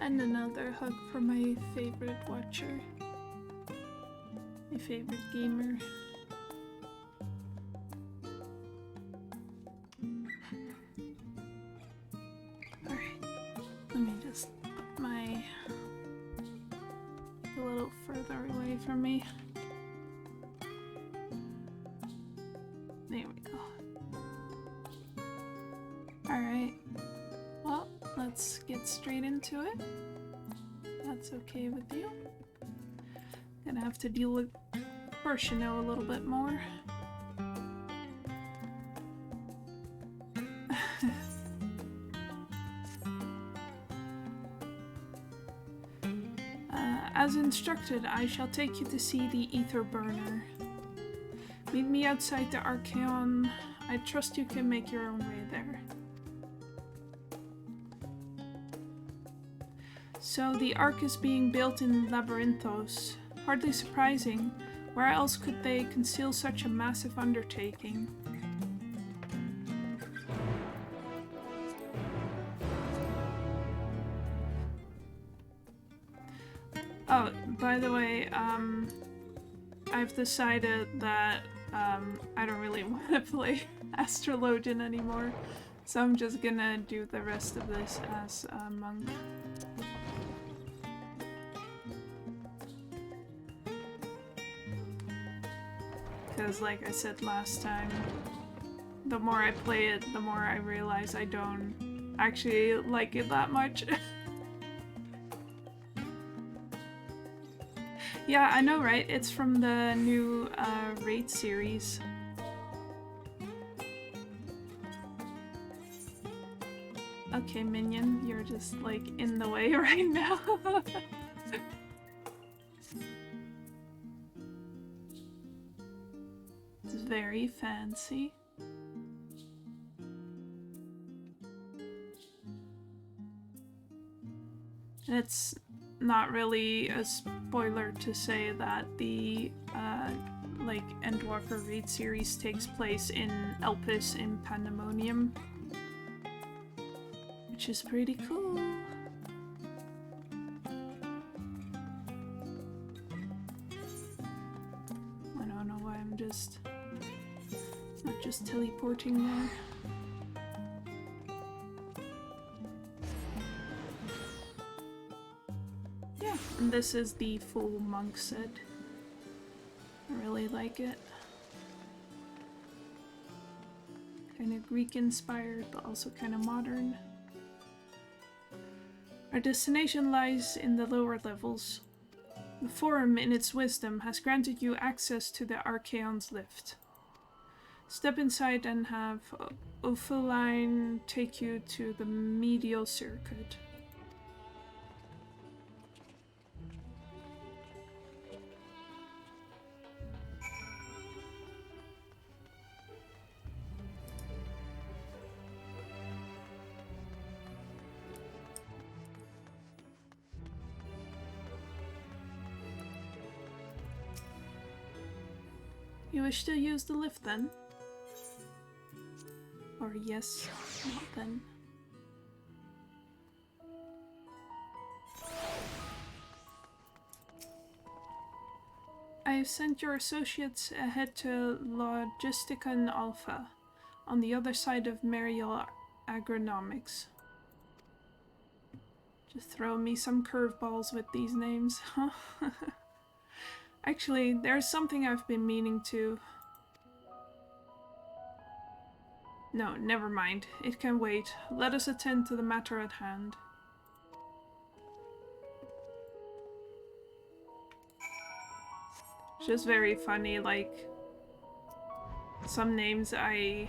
And another hug for my favorite watcher. My favorite gamer. Alright, let me just put my... a little further away from me. There we go. Alright, well, let's get straight into it. That's okay with you. Gonna have to deal with Persiano a little bit more. As instructed, I shall take you to see the ether burner. Meet me outside the Archeon. I trust you can make your own way there. So the Ark is being built in Labyrinthos. Hardly surprising. Where else could they conceal such a massive undertaking? Oh, by the way, I've decided that I don't really want to play Astrologian anymore, so I'm just gonna do the rest of this as a monk. Because like I said last time, the more I play it, the more I realize I don't actually like it that much. Yeah, I know, right? It's from the new raid series. Okay, minion, you're just like in the way right now. It's very fancy. And it's not really a spoiler to say that the like Endwalker raid series takes place in Elpis in Pandemonium, which is pretty cool. I don't know why I'm just not just teleporting there. And this is the full monk set. I really like it. Kind of Greek inspired, but also kind of modern. Our destination lies in the lower levels. The Forum, in its wisdom, has granted you access to the Archeon's lift. Step inside and have Opheline take you to the medial circuit. You wish to use the lift then? Or yes, not then. I have sent your associates ahead to Logisticon Alpha, on the other side of Mariel Agronomics. Just throw me some curveballs with these names, huh? Actually, there's something I've been meaning to... No, never mind. It can wait. Let us attend to the matter at hand. It's just very funny, like... some names I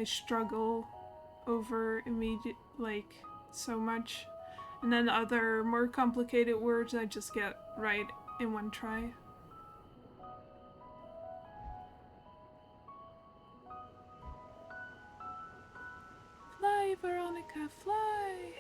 struggle over like, so much. And then other more complicated words I just get right in one try. Fly, Veronica, fly!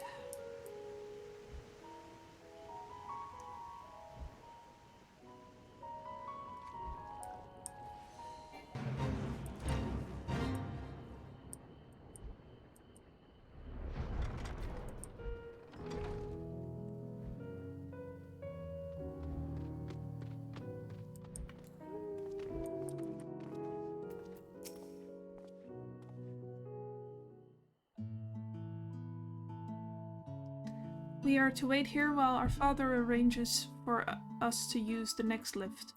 We are to wait here while our father arranges for us to use the next lift.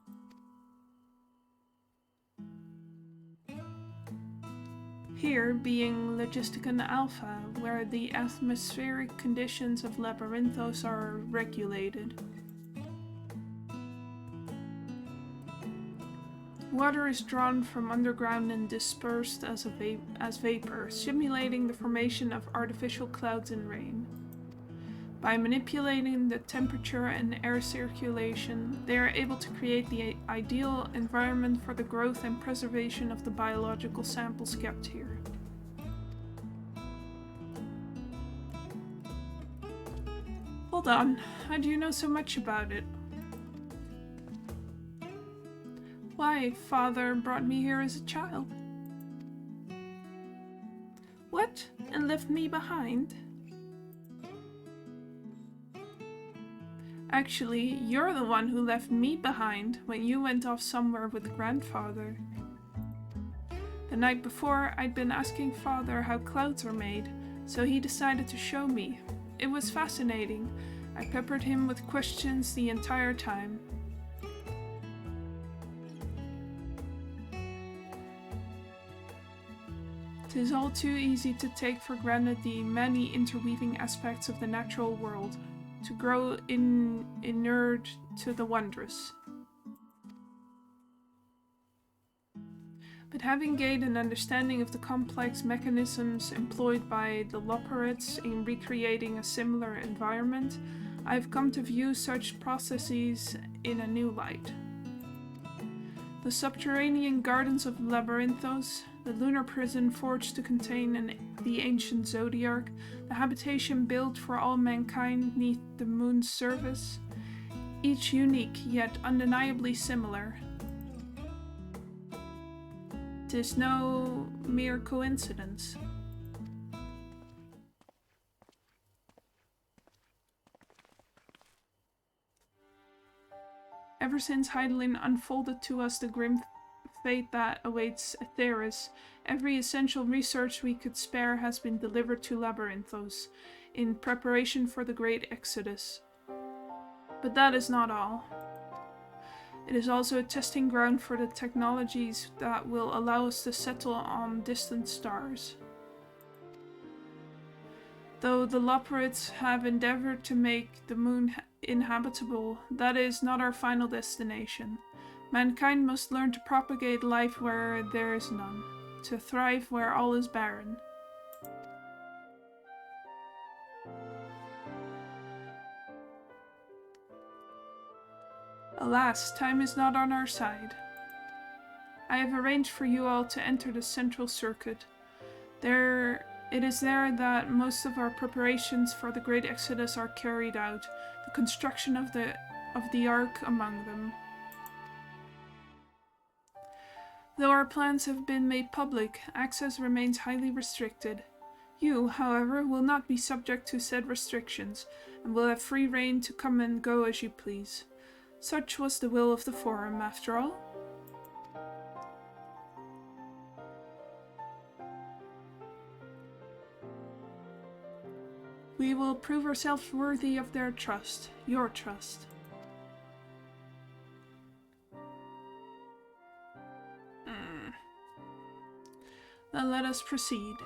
Here being Logisticon Alpha, where the atmospheric conditions of Labyrinthos are regulated. Water is drawn from underground and dispersed as vapor, simulating the formation of artificial clouds and rain. By manipulating the temperature and air circulation, they are able to create the ideal environment for the growth and preservation of the biological samples kept here. Hold on, how do you know so much about it? Why, father brought me here as a child. What? And left me behind? Actually, you're the one who left me behind when you went off somewhere with grandfather. The night before, I'd been asking father how clouds are made, so he decided to show me. It was fascinating. I peppered him with questions the entire time. It is all too easy to take for granted the many interweaving aspects of the natural world, to grow inured to the wondrous. But having gained an understanding of the complex mechanisms employed by the Loporrits in recreating a similar environment, I have come to view such processes in a new light. The subterranean gardens of Labyrinthos, the lunar prison forged to contain the ancient Zodiarch, the habitation built for all mankind neath the moon's surface, each unique yet undeniably similar. It is no mere coincidence. Ever since Heidelin unfolded to us the grim fate that awaits Aetheris, every essential research we could spare has been delivered to Labyrinthos, in preparation for the great exodus. But that is not all. It is also a testing ground for the technologies that will allow us to settle on distant stars. Though the Loporrits have endeavored to make the moon inhabitable, that is not our final destination. Mankind must learn to propagate life where there is none, to thrive where all is barren. Alas, time is not on our side. I have arranged for you all to enter the central circuit. It is there that most of our preparations for the great exodus are carried out, the construction of the Ark among them. Though our plans have been made public, access remains highly restricted. You, however, will not be subject to said restrictions, and will have free rein to come and go as you please. Such was the will of the Forum, after all. We will prove ourselves worthy of their trust, your trust. Then let us proceed.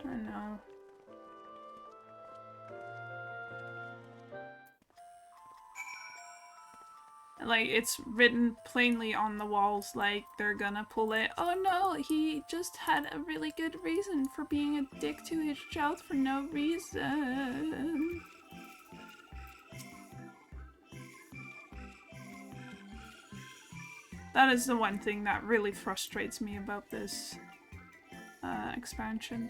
I know. Like, it's written plainly on the walls, like, they're gonna pull it. Oh no, he just had a really good reason for being a dick to his child for no reason. That is the one thing that really frustrates me about this expansion.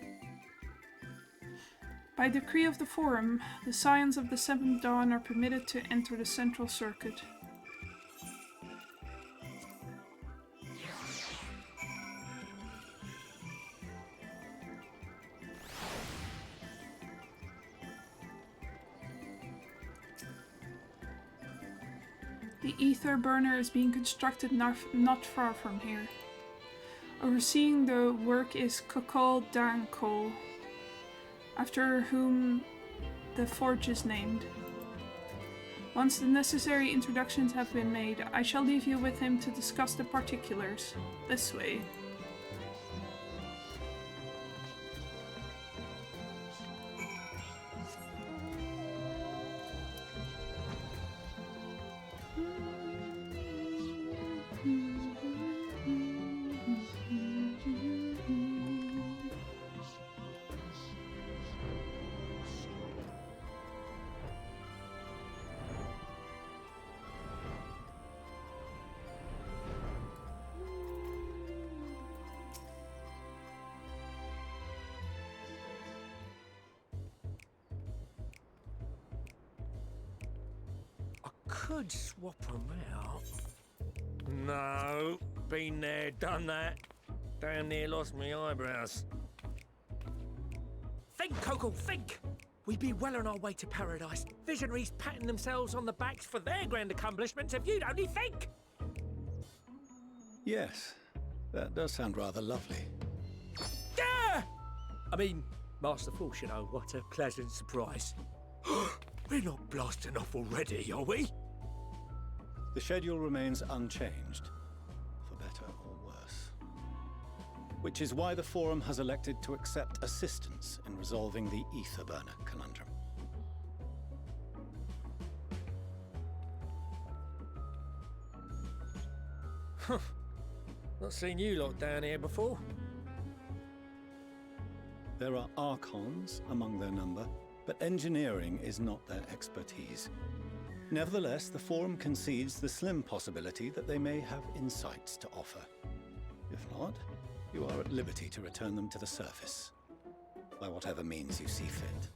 By decree of the Forum, the Scions of the Seventh Dawn are permitted to enter the central circuit. The ether burner is being constructed not far from here. Overseeing the work is Kokol Dankol, after whom the forge is named. Once the necessary introductions have been made, I shall leave you with him to discuss the particulars. This way. Could swap them out. No, been there, done that. Damn near lost my eyebrows. Think, Coco, think! We'd be well on our way to paradise. Visionaries patting themselves on the backs for their grand accomplishments if you'd only think! Yes, that does sound rather lovely. Yeah! I mean, Master Force, you know, what a pleasant surprise. We're not blasting off already, are we? The schedule remains unchanged, for better or worse. Which is why the Forum has elected to accept assistance in resolving the ether burner conundrum. Huh. Not seen you lot down here before. There are Archons among their number, but engineering is not their expertise. Nevertheless, the Forum concedes the slim possibility that they may have insights to offer. If not, you are at liberty to return them to the surface, by whatever means you see fit.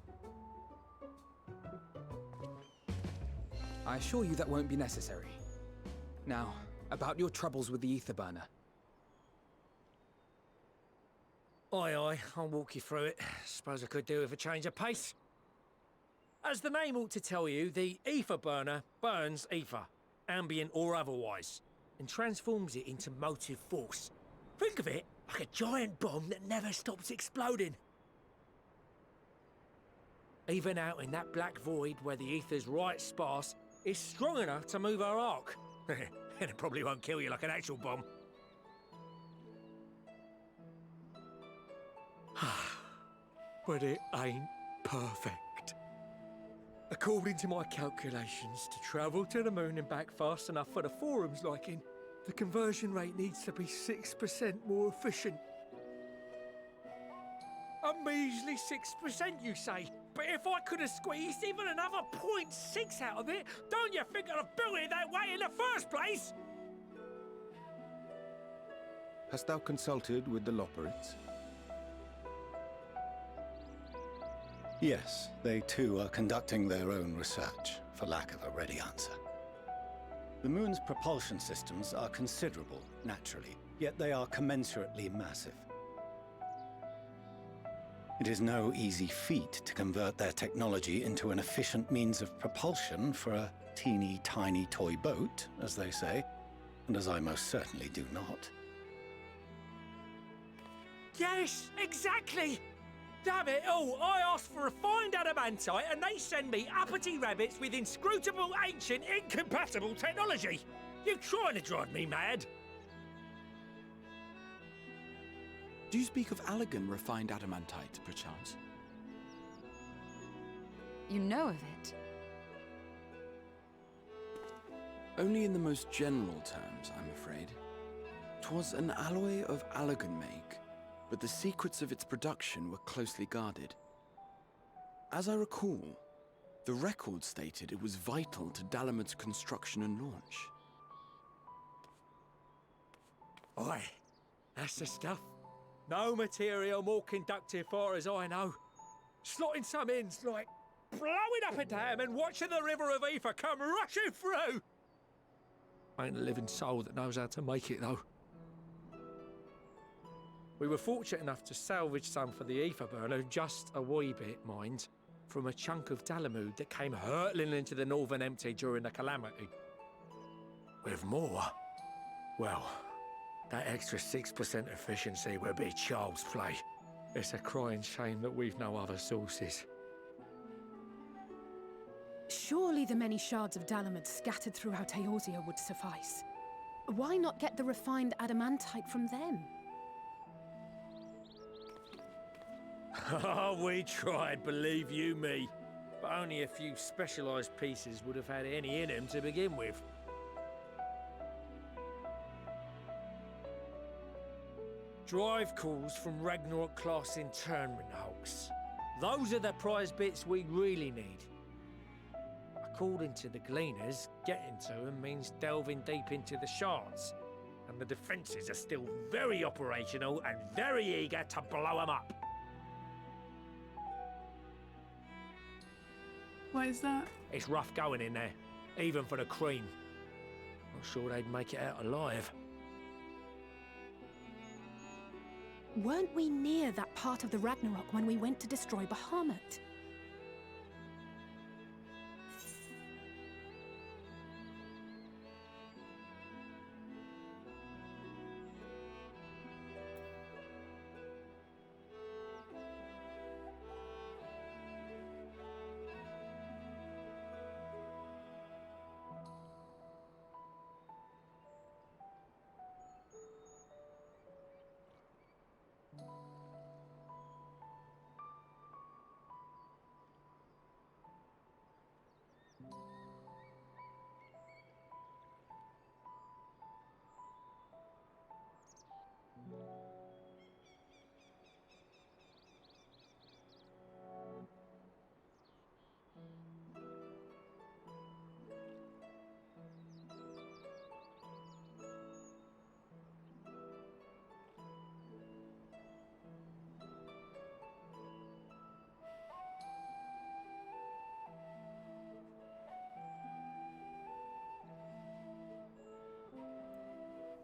I assure you that won't be necessary. Now, about your troubles with the ether burner. Aye, aye, I'll walk you through it. Suppose I could do with a change of pace. As the name ought to tell you, the ether burner burns ether, ambient or otherwise, and transforms it into motive force. Think of it like a giant bomb that never stops exploding. Even out in that black void where the ether's right sparse, it's strong enough to move our arc. And it probably won't kill you like an actual bomb. But it ain't perfect. According to my calculations, to travel to the moon and back fast enough for the Forum's liking, the conversion rate needs to be 6% more efficient. A measly 6%, you say? But if I could have squeezed even another 0.6 out of it, don't you think I'd have built it that way in the first place? Hast thou consulted with the Loperites? Yes, they too are conducting their own research, for lack of a ready answer. The moon's propulsion systems are considerable, naturally, yet they are commensurately massive. It is no easy feat to convert their technology into an efficient means of propulsion for a teeny tiny toy boat, as they say, and as I most certainly do not. Yes, exactly! Damn it all, I asked for refined adamantite and they send me uppity rabbits with inscrutable, ancient, incompatible technology! You're trying to drive me mad! Do you speak of Allegan refined adamantite, perchance? You know of it? Only in the most general terms, I'm afraid. 'Twas an alloy of Allegan make, but the secrets of its production were closely guarded. As I recall, the record stated it was vital to Dalamud's construction and launch. Aye, that's the stuff. No material more conductive far as I know. Slotting some ends like blowing up a dam and watching the river of ether come rushing through. Ain't a living soul that knows how to make it though. We were fortunate enough to salvage some for the ether burner, just a wee bit, mind, from a chunk of Dalamud that came hurtling into the Northern Empty during the calamity. With more, well, That extra 6% efficiency would be child's play. It's a crying shame that we've no other sources. Surely the many shards of Dalamud scattered throughout Eorzea would suffice. Why not get the refined adamantite from them? Oh, we tried, believe you me. But only a few specialised pieces would have had any in them to begin with. Drive calls from Ragnarok-class internment hulks. Those are the prize bits we really need. According to the Gleaners, getting to them means delving deep into the shards. And the defences are still very operational and very eager to blow them up. Why is that? It's rough going in there, even for the cream. Not sure they'd make it out alive. Weren't we near that part of the Ragnarok when we went to destroy Bahamut?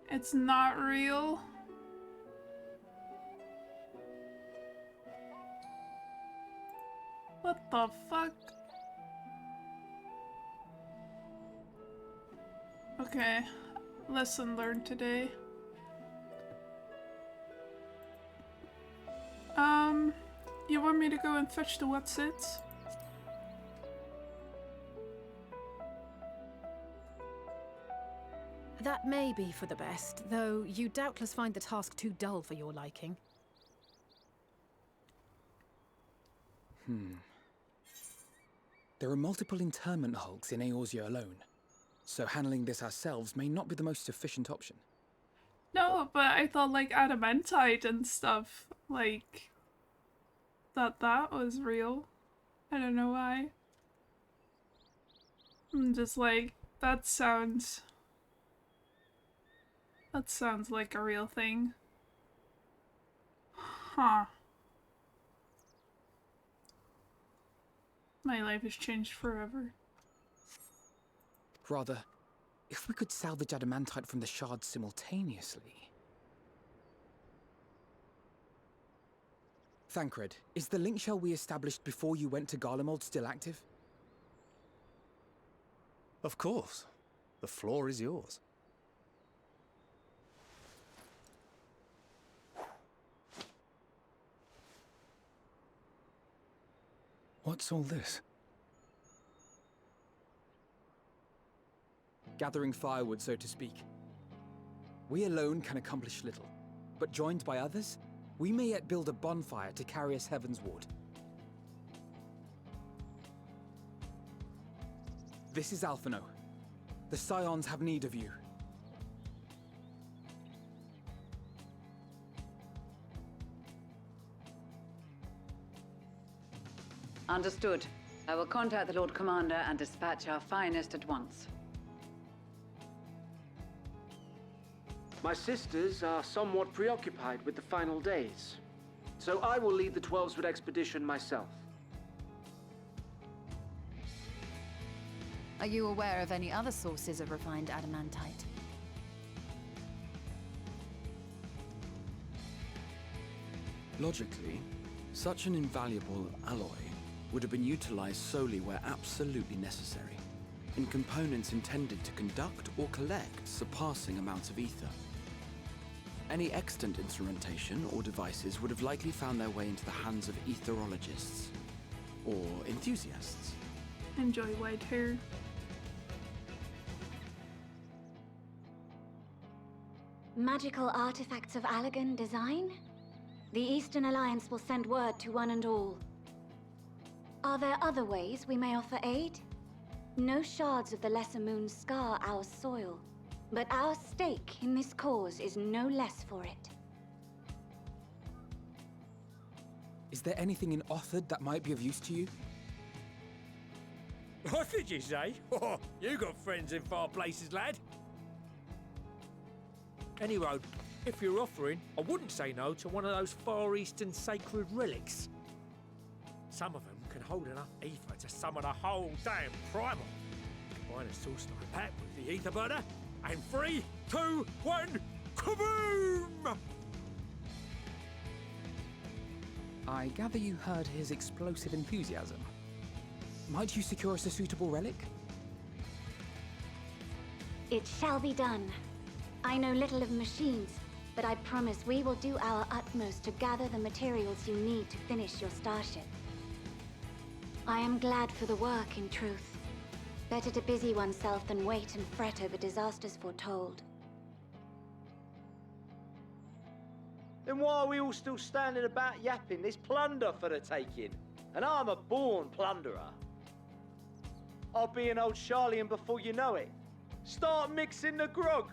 It's not real. What the fuck? Okay, lesson learned today. You want me to go and fetch the what's-its? That may be for the best, though you doubtless find the task too dull for your liking. There are multiple internment hulks in Eorzea alone, so handling this ourselves may not be the most efficient option. No, but I thought like adamantite and stuff, like that was real. I don't know why. I'm just like, that sounds like a real thing. Huh. My life has changed forever. Rather, if we could salvage adamantite from the shards simultaneously... Thancred, is the link shell we established before you went to Garlemald still active? Of course. The floor is yours. What's all this? Gathering firewood, so to speak. We alone can accomplish little, but joined by others, we may yet build a bonfire to carry us heavensward. This is Alphino. The Scions have need of you. Understood. I will contact the Lord Commander and dispatch our finest at once. My sisters are somewhat preoccupied with the final days, so I will lead the 12-Sword expedition myself. Are you aware of any other sources of refined adamantite? Logically, such an invaluable alloy would have been utilized solely where absolutely necessary, in components intended to conduct or collect surpassing amounts of ether. Any extant instrumentation or devices would have likely found their way into the hands of etherologists. Or enthusiasts. Enjoy white hair. Magical artifacts of Allagan design? The Eastern Alliance will send word to one and all. Are there other ways we may offer aid? No shards of the Lesser Moon scar our soil, but our stake in this cause is no less for it. Is there anything in Othard that might be of use to you? What did you say? Oh, you got friends in far places, lad. Any road, if you're offering, I wouldn't say no to one of those Far Eastern sacred relics. Some of them can hold enough ether to summon a whole damn primal. Combine a source like that with the ether burner, and 3, 2, 1, kaboom! I gather you heard his explosive enthusiasm. Might you secure us a suitable relic? It shall be done. I know little of machines, but I promise we will do our utmost to gather the materials you need to finish your starship. I am glad for the work, in truth. Better to busy oneself than wait and fret over disasters foretold. Then why are we all still standing about yapping? There's plunder for the taking, and I'm a born plunderer. I'll be an old Charlian before you know it. Start mixing the grog.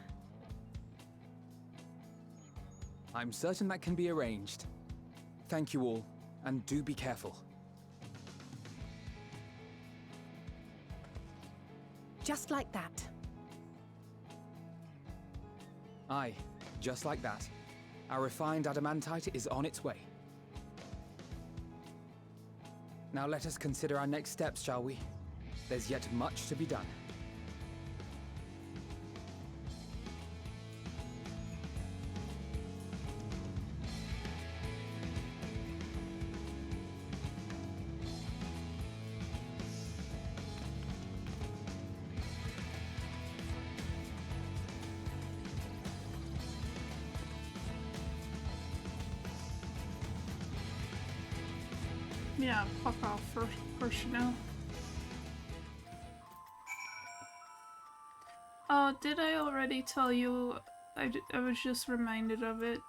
I'm certain that can be arranged. Thank you all, and do be careful. Just like that. Aye, just like that. Our refined adamantite is on its way. Now let us consider our next steps, shall we? There's yet much to be done. Yeah, fuck off for personnel. Oh, did I already tell you? I was just reminded of it.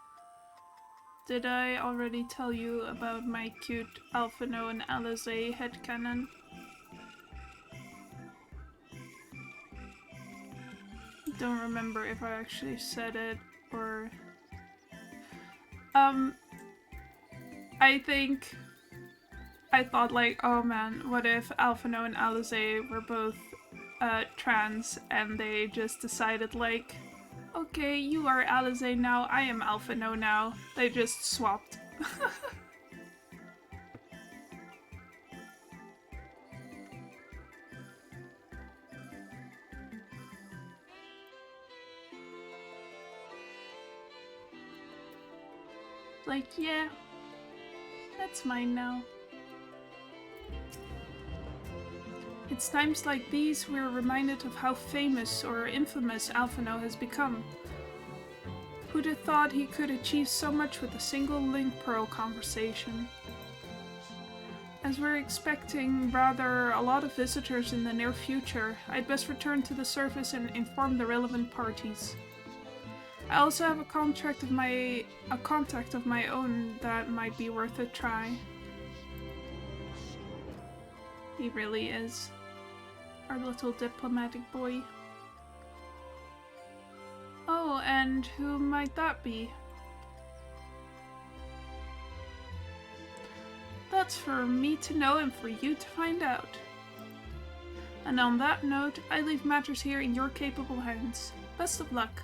Did I already tell you about my cute Alphino and Alizé headcanon? Don't remember if I actually said it or... I thought like, oh man, what if Alphino and Alizé were both trans and they just decided like, okay, you are Alizé now, I am Alphino now. They just swapped. Like, yeah, that's mine now. It's times like these we're reminded of how famous or infamous Alphino has become. Who'd have thought he could achieve so much with a single link pearl conversation? As we're expecting rather a lot of visitors in the near future, I'd best return to the surface and inform the relevant parties. I also have a contact of my own that might be worth a try. He really is. Our little diplomatic boy. Oh, and who might that be? That's for me to know and for you to find out. And on that note, I leave matters here in your capable hands. Best of luck.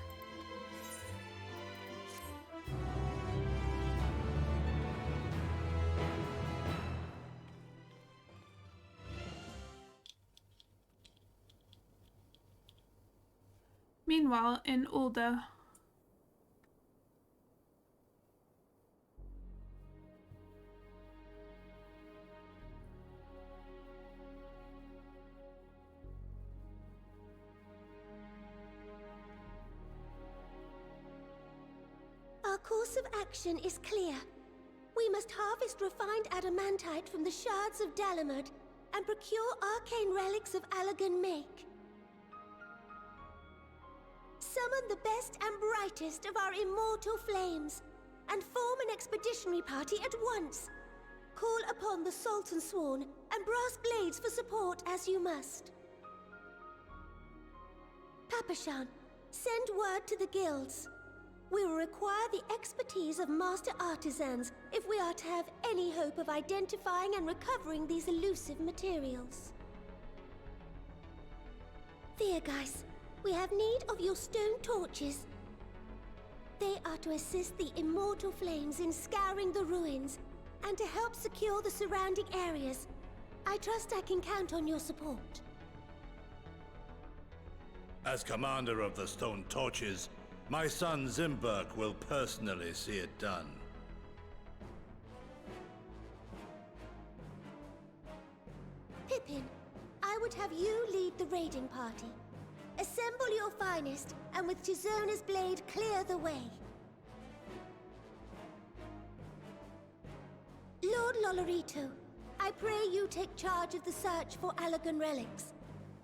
Meanwhile, in Ulda. course of action is clear. We must harvest refined adamantite from the shards of Dalamud and procure arcane relics of Allagan make. Summon the best and brightest of our immortal flames and form an expeditionary party at once. Call upon the Sultan Sworn and Brass Blades for support as you must. Papashan, send word to the guilds. We will require the expertise of master artisans if we are to have any hope of identifying and recovering these elusive materials. Thiergeist, we have need of your stone torches. They are to assist the immortal flames in scouring the ruins and to help secure the surrounding areas. I trust I can count on your support. As commander of the Stone Torches, my son Zimberk will personally see it done. Pippin, I would have you lead the raiding party. Assemble your finest, and with Tizona's blade, clear the way. Lord Lolorito, I pray you take charge of the search for Allagan relics.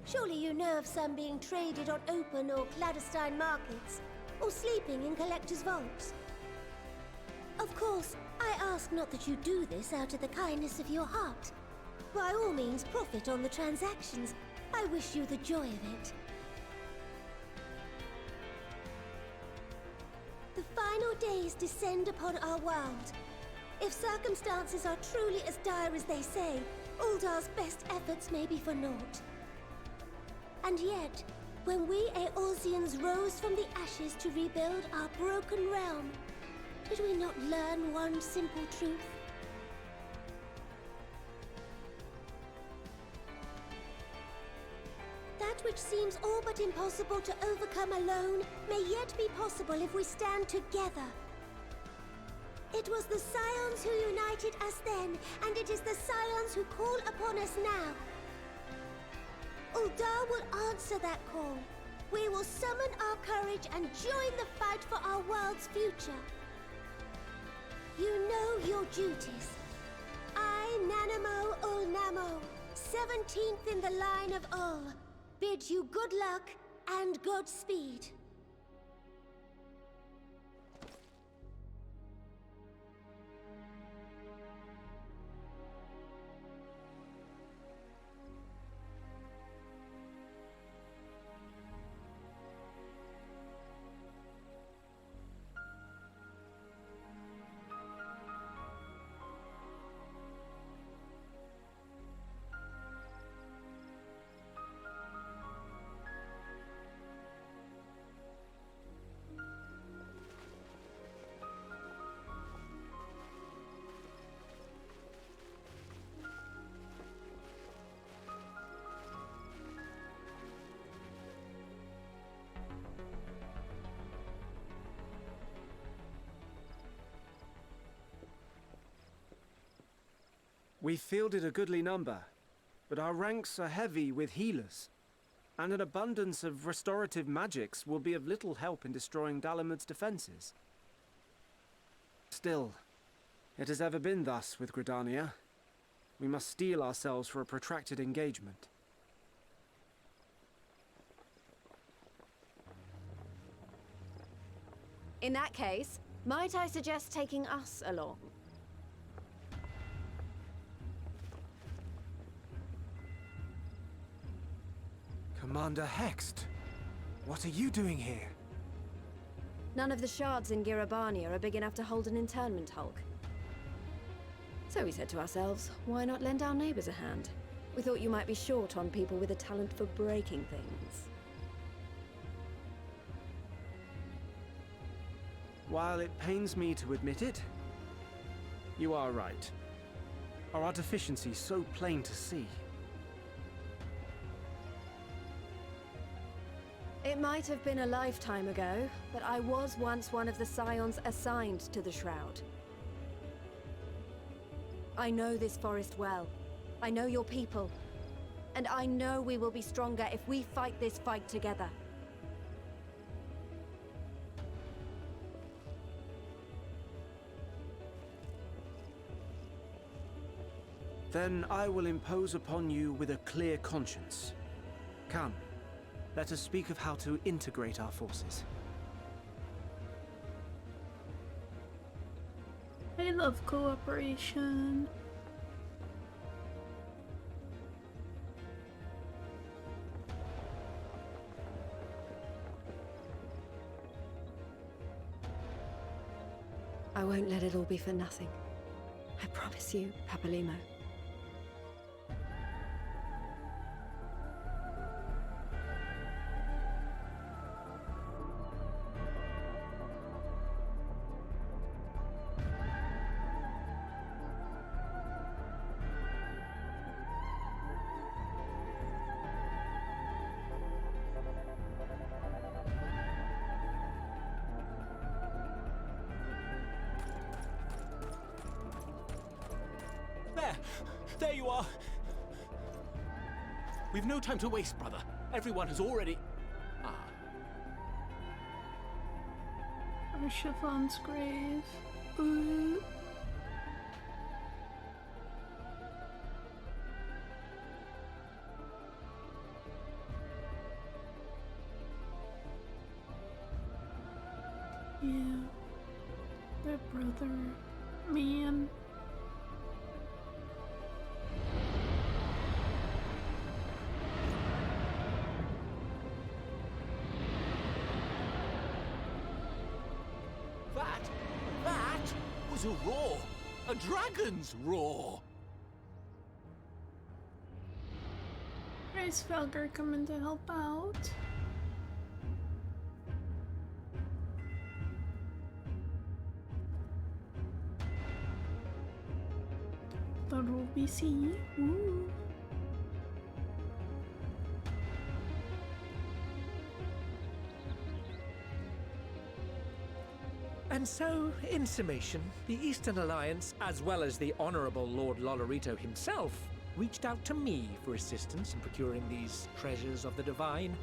Surely you know of some being traded on open or clandestine markets, or sleeping in collectors' vaults. Of course, I ask not that you do this out of the kindness of your heart. By all means, profit on the transactions. I wish you the joy of it. The final days descend upon our world. If circumstances are truly as dire as they say, Uldar's best efforts may be for naught. And yet, when we Eorzeans rose from the ashes to rebuild our broken realm, did we not learn one simple truth? That which seems all but impossible to overcome alone may yet be possible if we stand together. It was the Scions who united us then, and it is the Scions who call upon us now. Uldar will answer that call. We will summon our courage and join the fight for our world's future. You know your duties. I, Nanamo Ulnamo, 17th in the line of Ul, bid you good luck and Godspeed. We fielded a goodly number, but our ranks are heavy with healers, and an abundance of restorative magics will be of little help in destroying Dalamud's defenses. Still, it has ever been thus with Gridania. We must steel ourselves for a protracted engagement. In that case, might I suggest taking us along? Commander Hext, what are you doing here? None of the shards in Girabania are big enough to hold an internment hulk. So we said to ourselves, why not lend our neighbors a hand? We thought you might be short on people with a talent for breaking things. While it pains me to admit it, you are right. Our deficiency so plain to see. It might have been a lifetime ago, but I was once one of the Scions assigned to the Shroud. I know this forest well. I know your people. And I know we will be stronger if we fight this fight together. Then I will impose upon you with a clear conscience. Come, let us speak of how to integrate our forces. I love cooperation. I won't let it all be for nothing. I promise you, Papalimo. There you are! We've no time to waste, brother. Everyone has already... Archivon's grave. Ooh. Yeah. Their brother. Man. That was a roar! A dragon's roar! Is Felger coming to help out? That will be see. Ooh. And so, in summation, the Eastern Alliance, as well as the Honourable Lord Lolorito himself, reached out to me for assistance in procuring these treasures of the divine,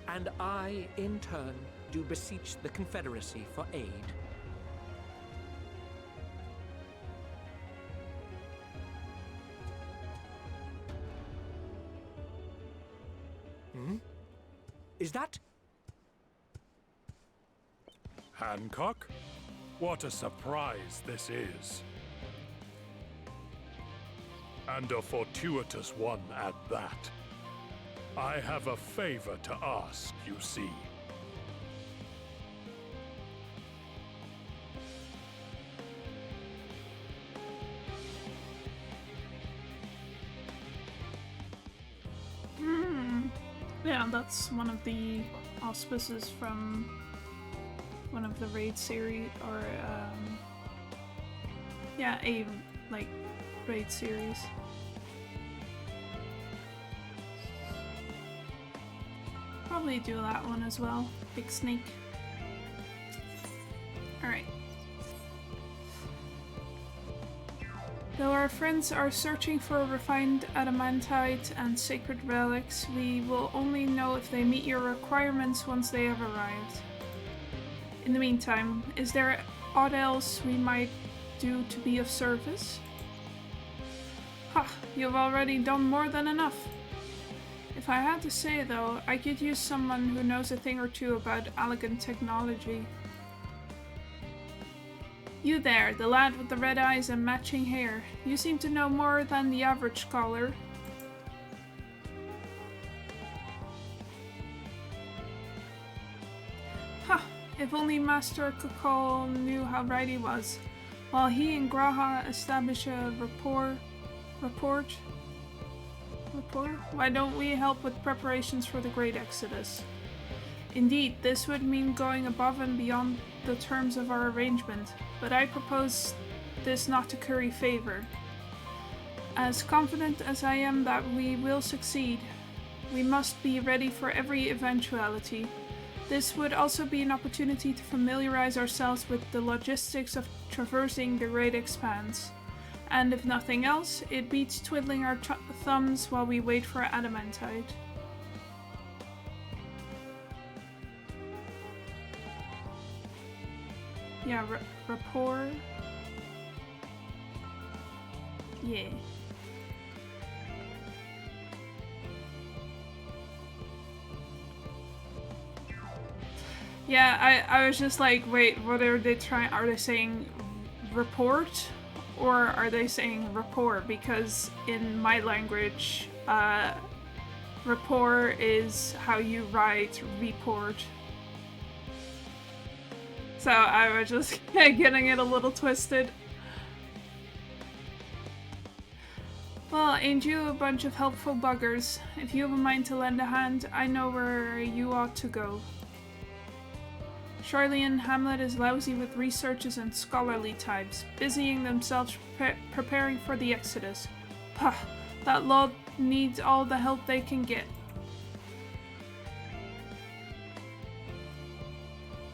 and I, in turn, do beseech the Confederacy for aid. Hmm? Is that... Hancock? What a surprise this is. And a fortuitous one at that. I have a favor to ask, you see. Yeah, that's one of the auspices from one of the raid series, or yeah, a like raid series. Probably do that one as well. Big snake. Alright. Though our friends are searching for refined adamantite and sacred relics, we will only know if they meet your requirements once they have arrived. In the meantime, is there aught else we might do to be of service? Ha! You've already done more than enough. If I had to say though, I could use someone who knows a thing or two about Allegan technology. You there, the lad with the red eyes and matching hair. You seem to know more than the average scholar. Ha! If only Master Kakol knew how right he was. While he and Graha establish a rapport? Why don't we help with preparations for the Great Exodus? Indeed, this would mean going above and beyond the terms of our arrangement, but I propose this not to curry favor. As confident as I am that we will succeed, we must be ready for every eventuality. This would also be an opportunity to familiarize ourselves with the logistics of traversing the Great Expanse. And if nothing else, it beats twiddling our thumbs while we wait for adamantite. Yeah, rapport. Yeah. Yeah, I was just like, wait, what are they trying? Are they saying report? Or are they saying rapport? Because in my language, rapport is how you write report. So I was just getting it a little twisted. Well, ain't you a bunch of helpful buggers? If you have a mind to lend a hand, I know where you ought to go. Charlian Hamlet is lousy with researches and scholarly types, busying themselves preparing for the Exodus. Pah, that lot needs all the help they can get.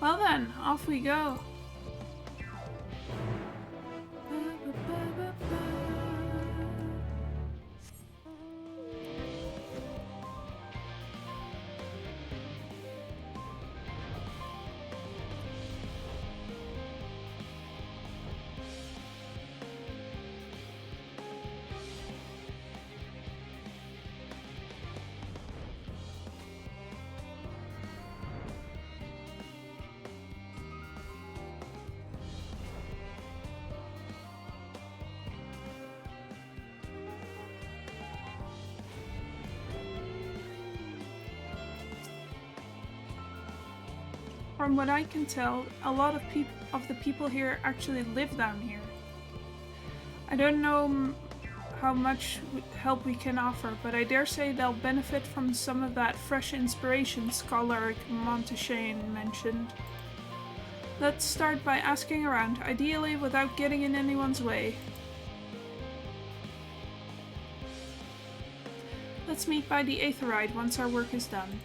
Well then, off we go. From what I can tell, a lot of the people here actually live down here. I don't know how much help we can offer, but I dare say they'll benefit from some of that fresh inspiration Scholar Montaigne mentioned. Let's start by asking around, ideally without getting in anyone's way. Let's meet by the Aetherite once our work is done.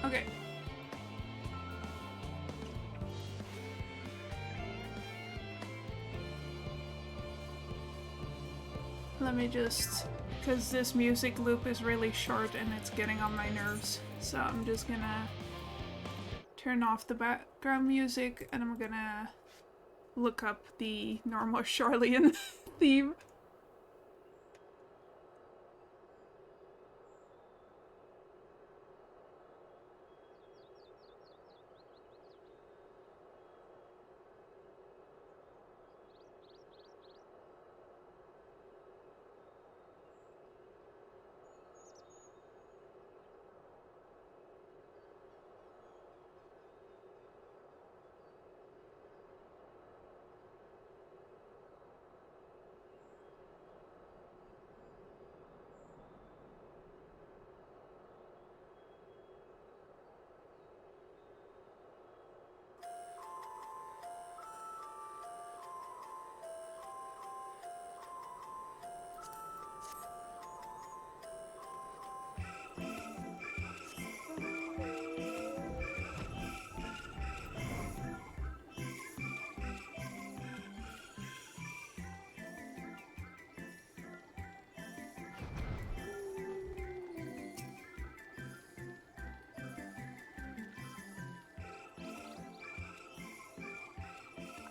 Okay. Let me just, because this music loop is really short and it's getting on my nerves, so I'm just gonna turn off the background music and I'm gonna look up the normal Charlian theme.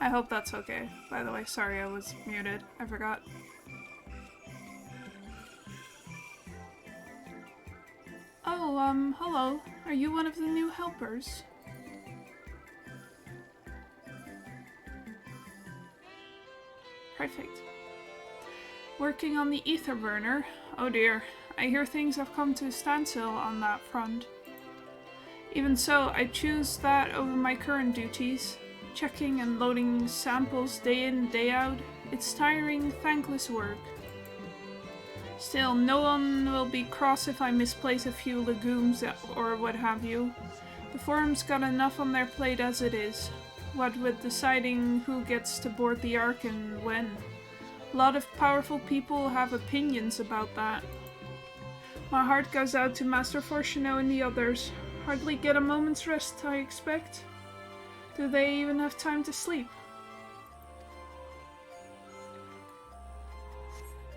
I hope that's okay. By the way, sorry I was muted. I forgot. Oh, hello. Are you one of the new helpers? Perfect. Working on the ether burner? Oh dear. I hear things have come to a standstill on that front. Even so, I choose that over my current duties. Checking and loading samples day in, day out. It's tiring, thankless work. Still, no one will be cross if I misplace a few legumes or what have you. The forum's got enough on their plate as it is. What with deciding who gets to board the Ark and when. A lot of powerful people have opinions about that. My heart goes out to Master Fortuno and the others. Hardly get a moment's rest, I expect. Do they even have time to sleep?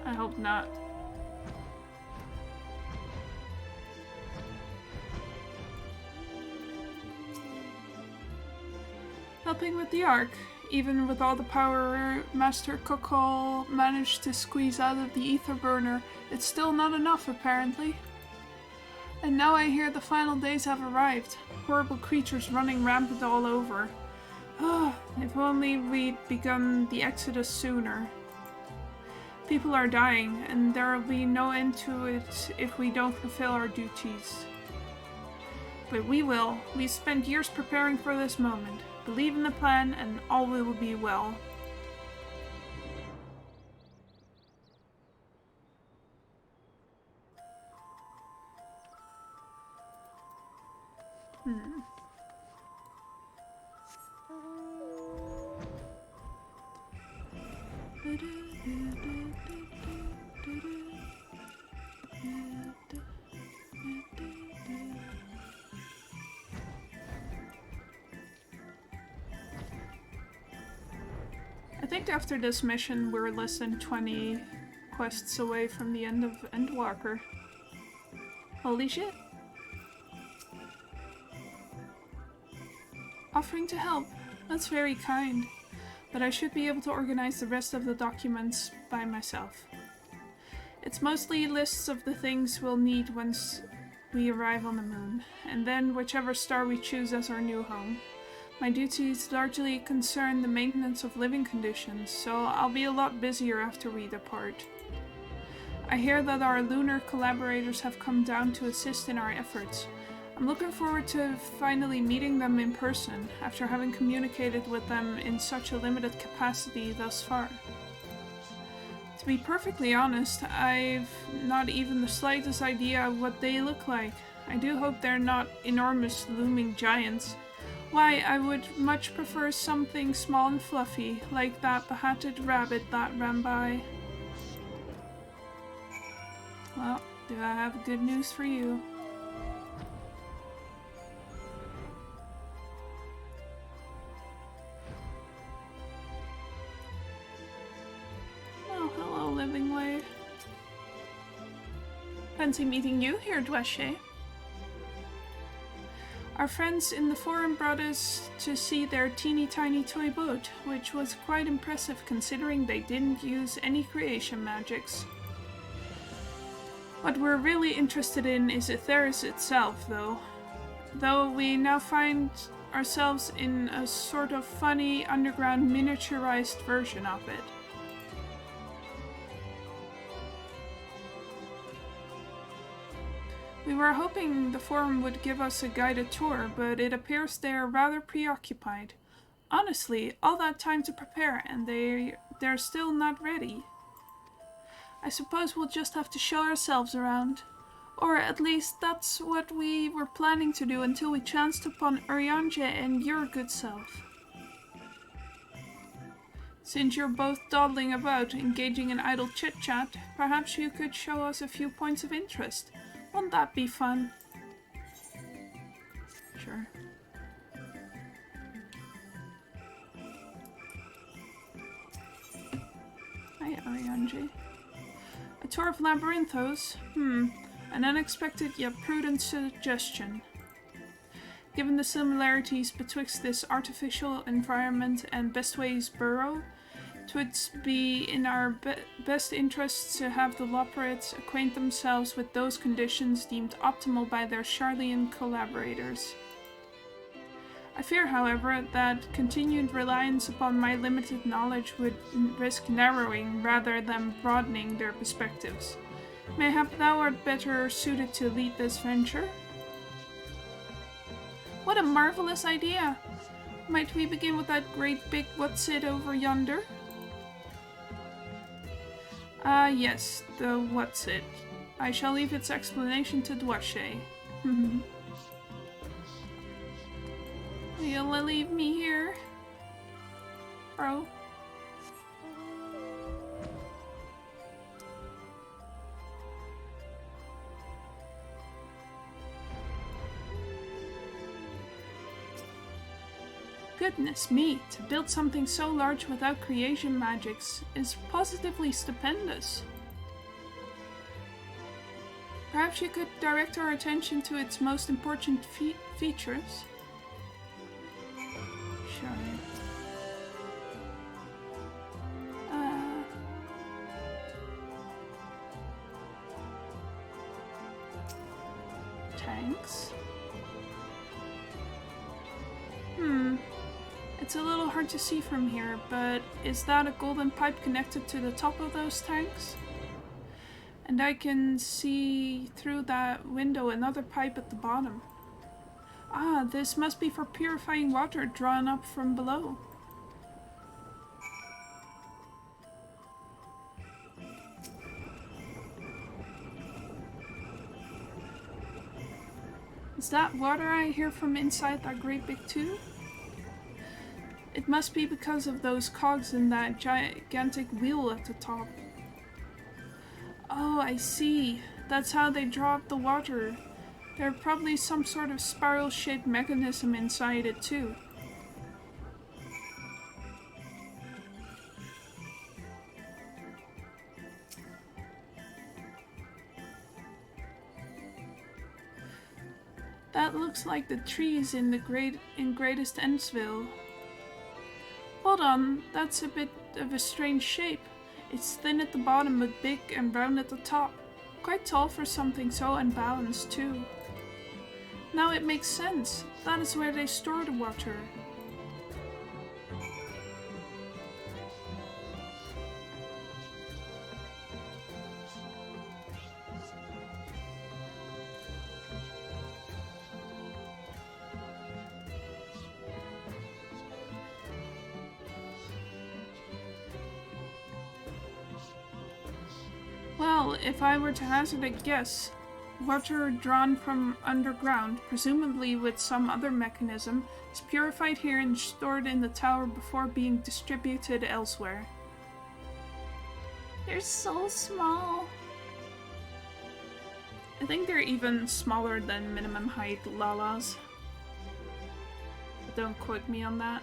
I hope not. Helping with the Ark, even with all the power Master Kokol managed to squeeze out of the ether burner, it's still not enough apparently. And now I hear the final days have arrived. Horrible creatures running rampant all over. If only we'd begun the exodus sooner. People are dying, and there will be no end to it if we don't fulfill our duties. But we will. We spent years preparing for this moment. Believe in the plan, and all will be well. I think after this mission we're less than 20 quests away from the end of Endwalker. Holy shit. Offering to help. That's very kind. But I should be able to organize the rest of the documents by myself. It's mostly lists of the things we'll need once we arrive on the moon, and then whichever star we choose as our new home. My duties largely concern the maintenance of living conditions, so I'll be a lot busier after we depart. I hear that our lunar collaborators have come down to assist in our efforts. I'm looking forward to finally meeting them in person, after having communicated with them in such a limited capacity thus far. To be perfectly honest, I've not even the slightest idea of what they look like. I do hope they're not enormous looming giants. Why, I would much prefer something small and fluffy, like that behatted rabbit that ran by. Well, do I have good news for you? Oh, hello, Living Way. Fancy meeting you here, Dweshe. Our friends in the forum brought us to see their teeny tiny toy boat, which was quite impressive considering they didn't use any creation magics. What we're really interested in is Aetheris itself, though. Though we now find ourselves in a sort of funny underground miniaturized version of it. We were hoping the forum would give us a guided tour, but it appears they are rather preoccupied. Honestly, all that time to prepare and they're still not ready. I suppose we'll just have to show ourselves around. Or at least that's what we were planning to do until we chanced upon Urianger and your good self. Since you're both dawdling about, engaging in idle chit-chat, perhaps you could show us a few points of interest. Won't that be fun? Sure. Hi, Arianji. A tour of Labyrinthos? An unexpected yet prudent suggestion. Given the similarities betwixt this artificial environment and Bestway's burrow, 'twould be in our best interests to have the Loporrits acquaint themselves with those conditions deemed optimal by their Charlian collaborators. I fear, however, that continued reliance upon my limited knowledge would risk narrowing rather than broadening their perspectives. Mayhap thou art better suited to lead this venture? What a marvelous idea! Might we begin with that great big what's-it over yonder? Ah, yes, the what's-it. I shall leave its explanation to Dweshe. You'll leave me here, bro? Goodness me, to build something so large without creation magics is positively stupendous. Perhaps you could direct our attention to its most important features? Sure. Tanks. It's a little hard to see from here, but is that a golden pipe connected to the top of those tanks? And I can see through that window another pipe at the bottom. Ah, this must be for purifying water drawn up from below. Is that water I hear from inside that great big tube? It must be because of those cogs in that gigantic wheel at the top. Oh, I see. That's how they draw up the water. There's probably some sort of spiral-shaped mechanism inside it too. That looks like the trees in Greatest Endsville. Hold on, that's a bit of a strange shape. It's thin at the bottom but big and round at the top. Quite tall for something so unbalanced too. Now it makes sense. That is where they store the water. Well, if I were to hazard a guess, water drawn from underground, presumably with some other mechanism, is purified here and stored in the tower before being distributed elsewhere. They're so small. I think they're even smaller than minimum height Lalas. But don't quote me on that.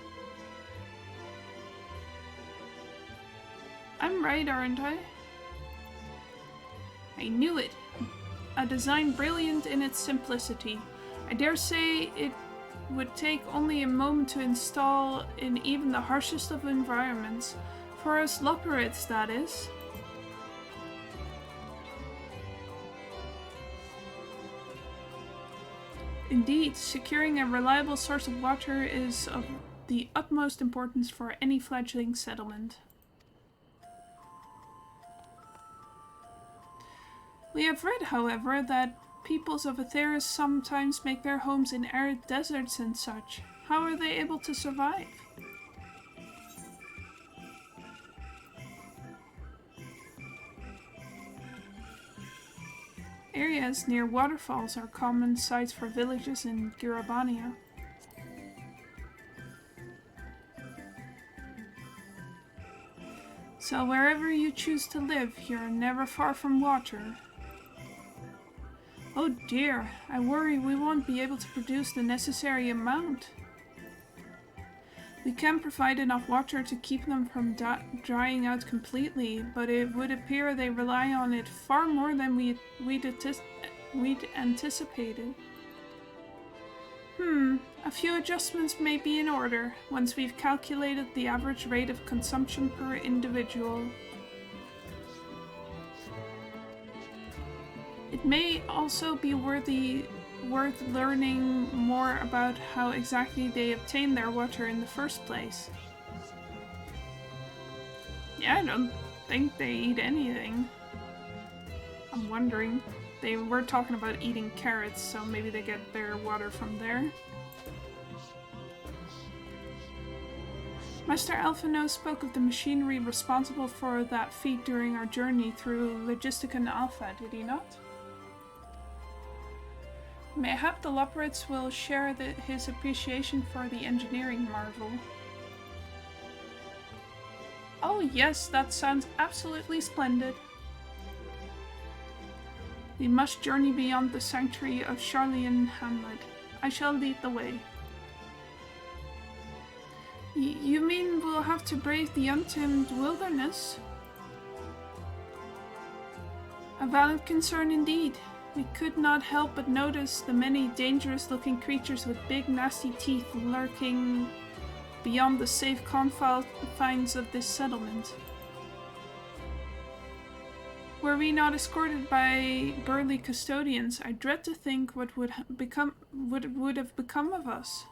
I'm right, aren't I? I knew it. A design brilliant in its simplicity. I dare say it would take only a moment to install in even the harshest of environments. For us Loperids, that is. Indeed, securing a reliable source of water is of the utmost importance for any fledgling settlement. We have read, however, that peoples of Aetheris sometimes make their homes in arid deserts and such. How are they able to survive? Areas near waterfalls are common sites for villages in Girabania. So wherever you choose to live, you're never far from water. Oh dear, I worry we won't be able to produce the necessary amount. We can provide enough water to keep them from drying out completely, but it would appear they rely on it far more than we'd anticipated. A few adjustments may be in order once we've calculated the average rate of consumption per individual. It may also be worth learning more about how exactly they obtain their water in the first place. Yeah, I don't think they eat anything. I'm wondering. They were talking about eating carrots, so maybe they get their water from there. Master Alphino spoke of the machinery responsible for that feat during our journey through Logisticon Alpha, did he not? Mayhap the Loperids will share his appreciation for the engineering marvel. Oh yes, that sounds absolutely splendid. We must journey beyond the sanctuary of Charlian Hamlet. I shall lead the way. You mean we'll have to brave the untamed wilderness? A valid concern indeed. We could not help but notice the many dangerous-looking creatures with big, nasty teeth lurking beyond the safe confines of this settlement. Were we not escorted by burly custodians, I dread to think what would have become of us.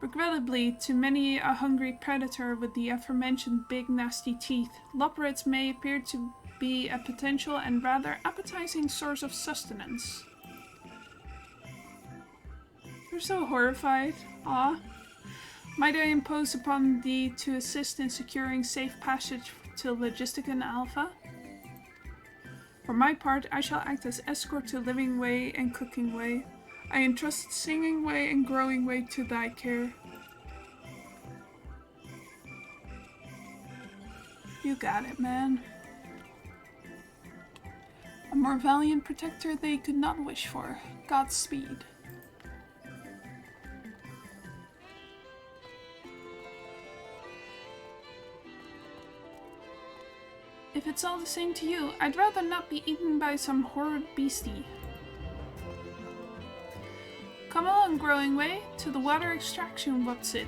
Regrettably, to many a hungry predator with the aforementioned big nasty teeth, loporrits may appear to be a potential and rather appetizing source of sustenance. You're so horrified. Ah. Might I impose upon thee to assist in securing safe passage to Logistica Alpha? For my part, I shall act as escort to Living Way and Cooking Way. I entrust Singing Way and Growing Way to thy care. You got it, man. A more valiant protector they could not wish for. Godspeed. If it's all the same to you, I'd rather not be eaten by some horrid beastie. Come along, Growing Way, to the water extraction, what's it?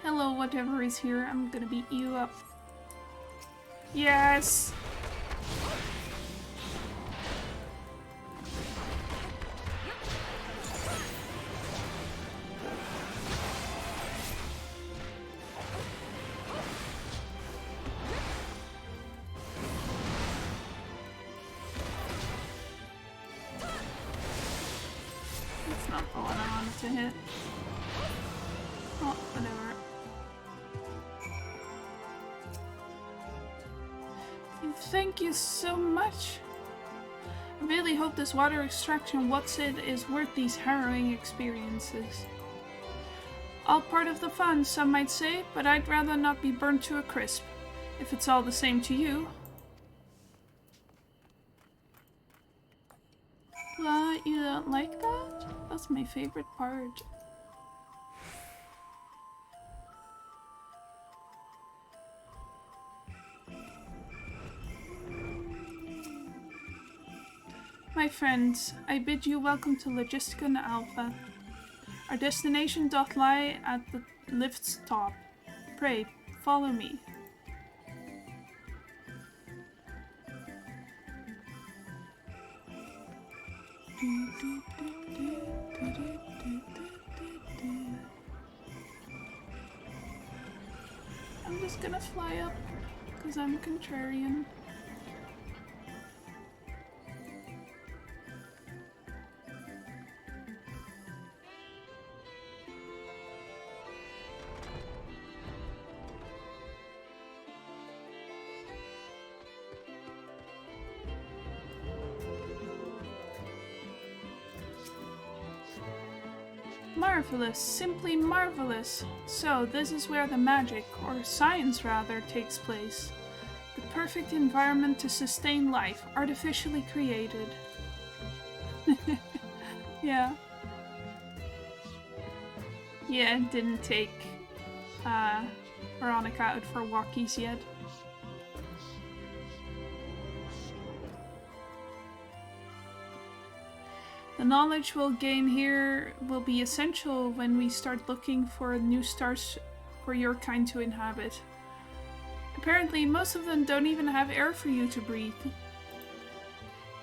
Hello, whatever is here. I'm gonna beat you up. Yes! That's not the one I wanted to hit. Oh, whatever. Thank you so much. I really hope this water extraction what's it is worth these harrowing experiences. All part of the fun, some might say, but I'd rather not be burnt to a crisp. If it's all the same to you. What? You don't like that? That's my favorite part. My friends, I bid you welcome to Logistica Alpha. Our destination doth lie at the lift's top. Pray, follow me. I'm just gonna fly up, because I'm a contrarian. Marvelous, simply marvelous. So this is where the magic, or science rather, takes place. The perfect environment to sustain life, artificially created. Yeah. Yeah, didn't take Veronica out for walkies yet. The knowledge we'll gain here will be essential when we start looking for new stars for your kind to inhabit. Apparently, most of them don't even have air for you to breathe.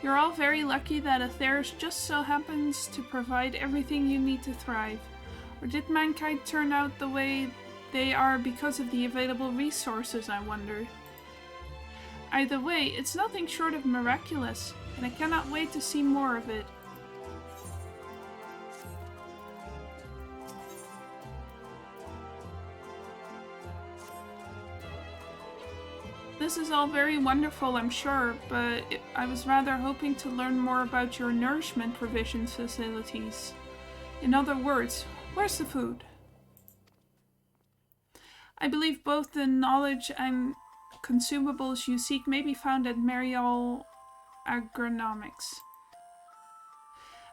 You're all very lucky that Atheris just so happens to provide everything you need to thrive. Or did mankind turn out the way they are because of the available resources, I wonder? Either way, it's nothing short of miraculous, and I cannot wait to see more of it. This is all very wonderful, I'm sure, but I was rather hoping to learn more about your nourishment provisions facilities. In other words, where's the food? I believe both the knowledge and consumables you seek may be found at Mariol Agronomics.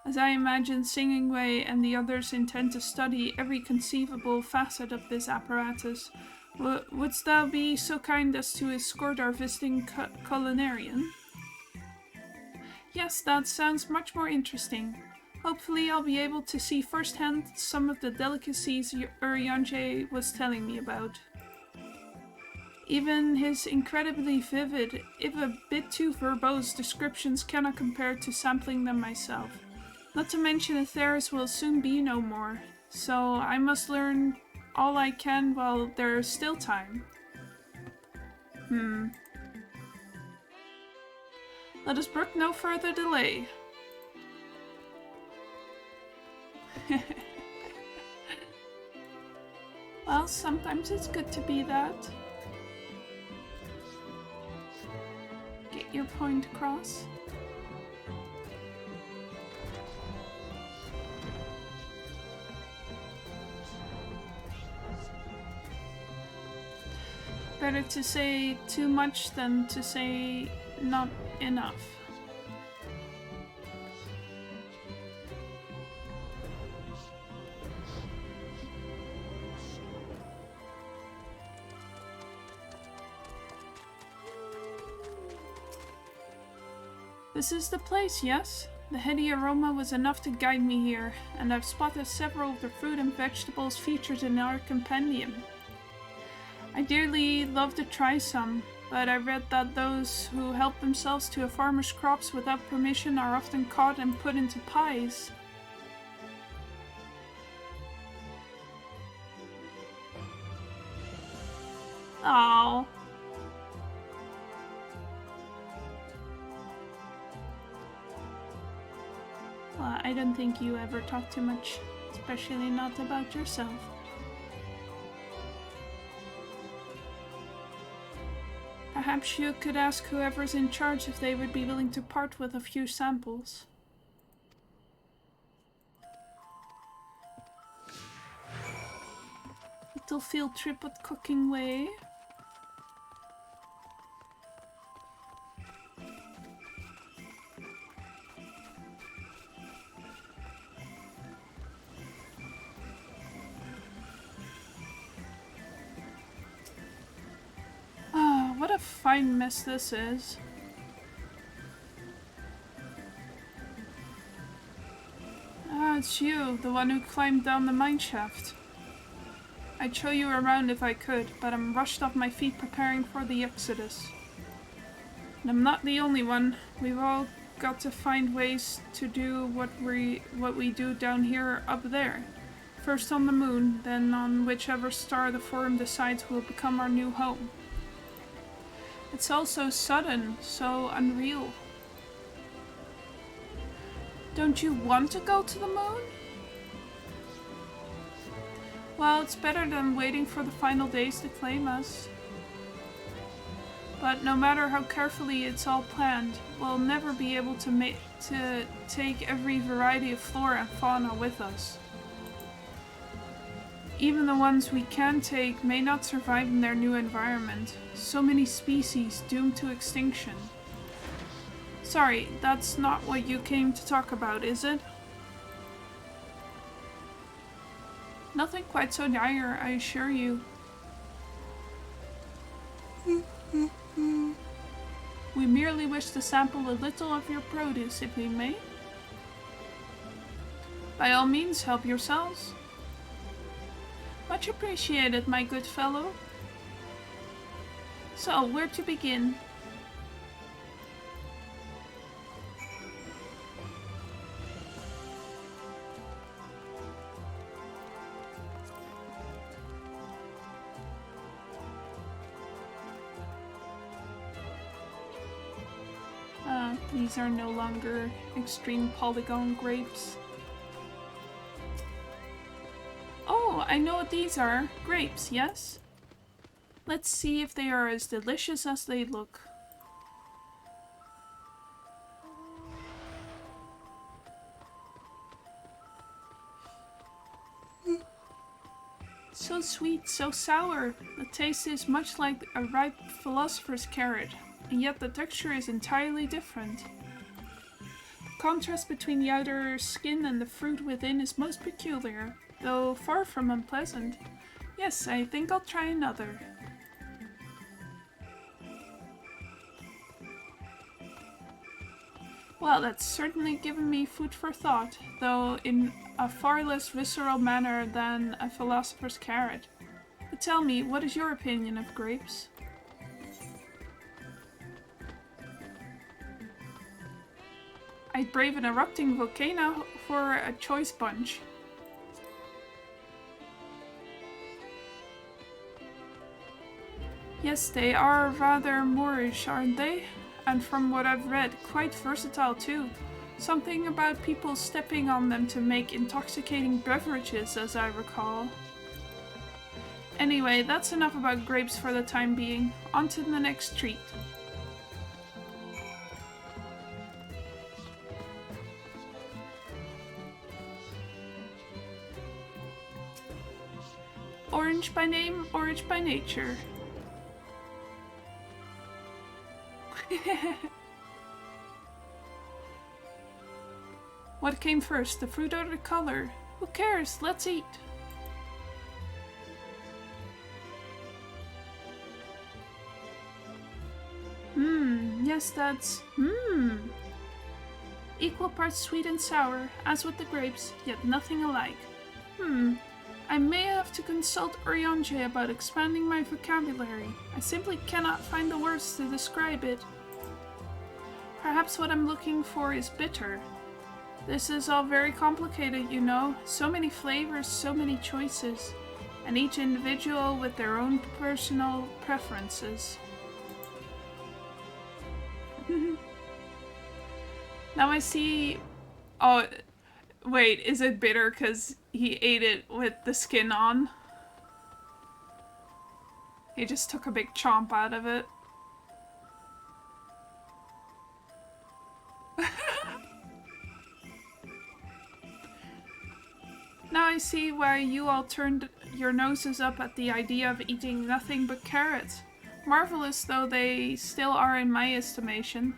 As I imagine Singingway and the others intend to study every conceivable facet of this apparatus, wouldst thou be so kind as to escort our visiting culinarian? Yes, that sounds much more interesting. Hopefully I'll be able to see firsthand some of the delicacies Urianger was telling me about. Even his incredibly vivid, if a bit too verbose, descriptions cannot compare to sampling them myself. Not to mention Atheris will soon be no more, so I must learn all I can while there is still time. Let us brook no further delay. Well, sometimes it's good to be that. Get your point across. Better to say too much than to say not enough. This is the place, yes? The heady aroma was enough to guide me here, and I've spotted several of the fruit and vegetables featured in our compendium. I dearly love to try some, but I read that those who help themselves to a farmer's crops without permission are often caught and put into pies. Oh. Well, I don't think you ever talk too much, especially not about yourself. Perhaps you could ask whoever's in charge if they would be willing to part with a few samples. Little field trip at Cooking Way. What a fine mess this is. Ah, it's you, the one who climbed down the mine shaft. I'd show you around if I could, but I'm rushed off my feet preparing for the exodus. And I'm not the only one. We've all got to find ways to do what we do down here up there. First on the moon, then on whichever star the Forum decides will become our new home. It's all so sudden, so unreal. Don't you want to go to the moon? Well, it's better than waiting for the final days to claim us. But no matter how carefully it's all planned, we'll never be able to take every variety of flora and fauna with us. Even the ones we can take may not survive in their new environment. So many species doomed to extinction. Sorry, that's not what you came to talk about, is it? Nothing quite so dire, I assure you. We merely wish to sample a little of your produce, if we may. By all means, help yourselves. Much appreciated, my good fellow. So, where to begin? These are no longer extreme polygon grapes. Oh, I know what these are. Grapes, yes? Let's see if they are as delicious as they look. So sweet, so sour. The taste is much like a ripe philosopher's carrot, and yet the texture is entirely different. The contrast between the outer skin and the fruit within is most peculiar, though far from unpleasant. Yes, I think I'll try another. Well, that's certainly given me food for thought, though in a far less visceral manner than a philosopher's carrot. But tell me, what is your opinion of grapes? I'd brave an erupting volcano for a choice bunch. Yes, they are rather Moorish, aren't they? And from what I've read, quite versatile too. Something about people stepping on them to make intoxicating beverages, as I recall. Anyway, that's enough about grapes for the time being. On to the next treat. Orange by name, orange by nature. What came first, the fruit or the color? Who cares? Let's eat. Yes, that's... Equal parts sweet and sour, as with the grapes, yet nothing alike. I may have to consult Urianger about expanding my vocabulary. I simply cannot find the words to describe it. Perhaps what I'm looking for is bitter. This is all very complicated, you know. So many flavors, so many choices, and each individual with their own personal preferences. Now I see... Oh, wait, is it bitter because he ate it with the skin on? He just took a big chomp out of it. Now I see why you all turned your noses up at the idea of eating nothing but carrots. Marvelous though they still are in my estimation.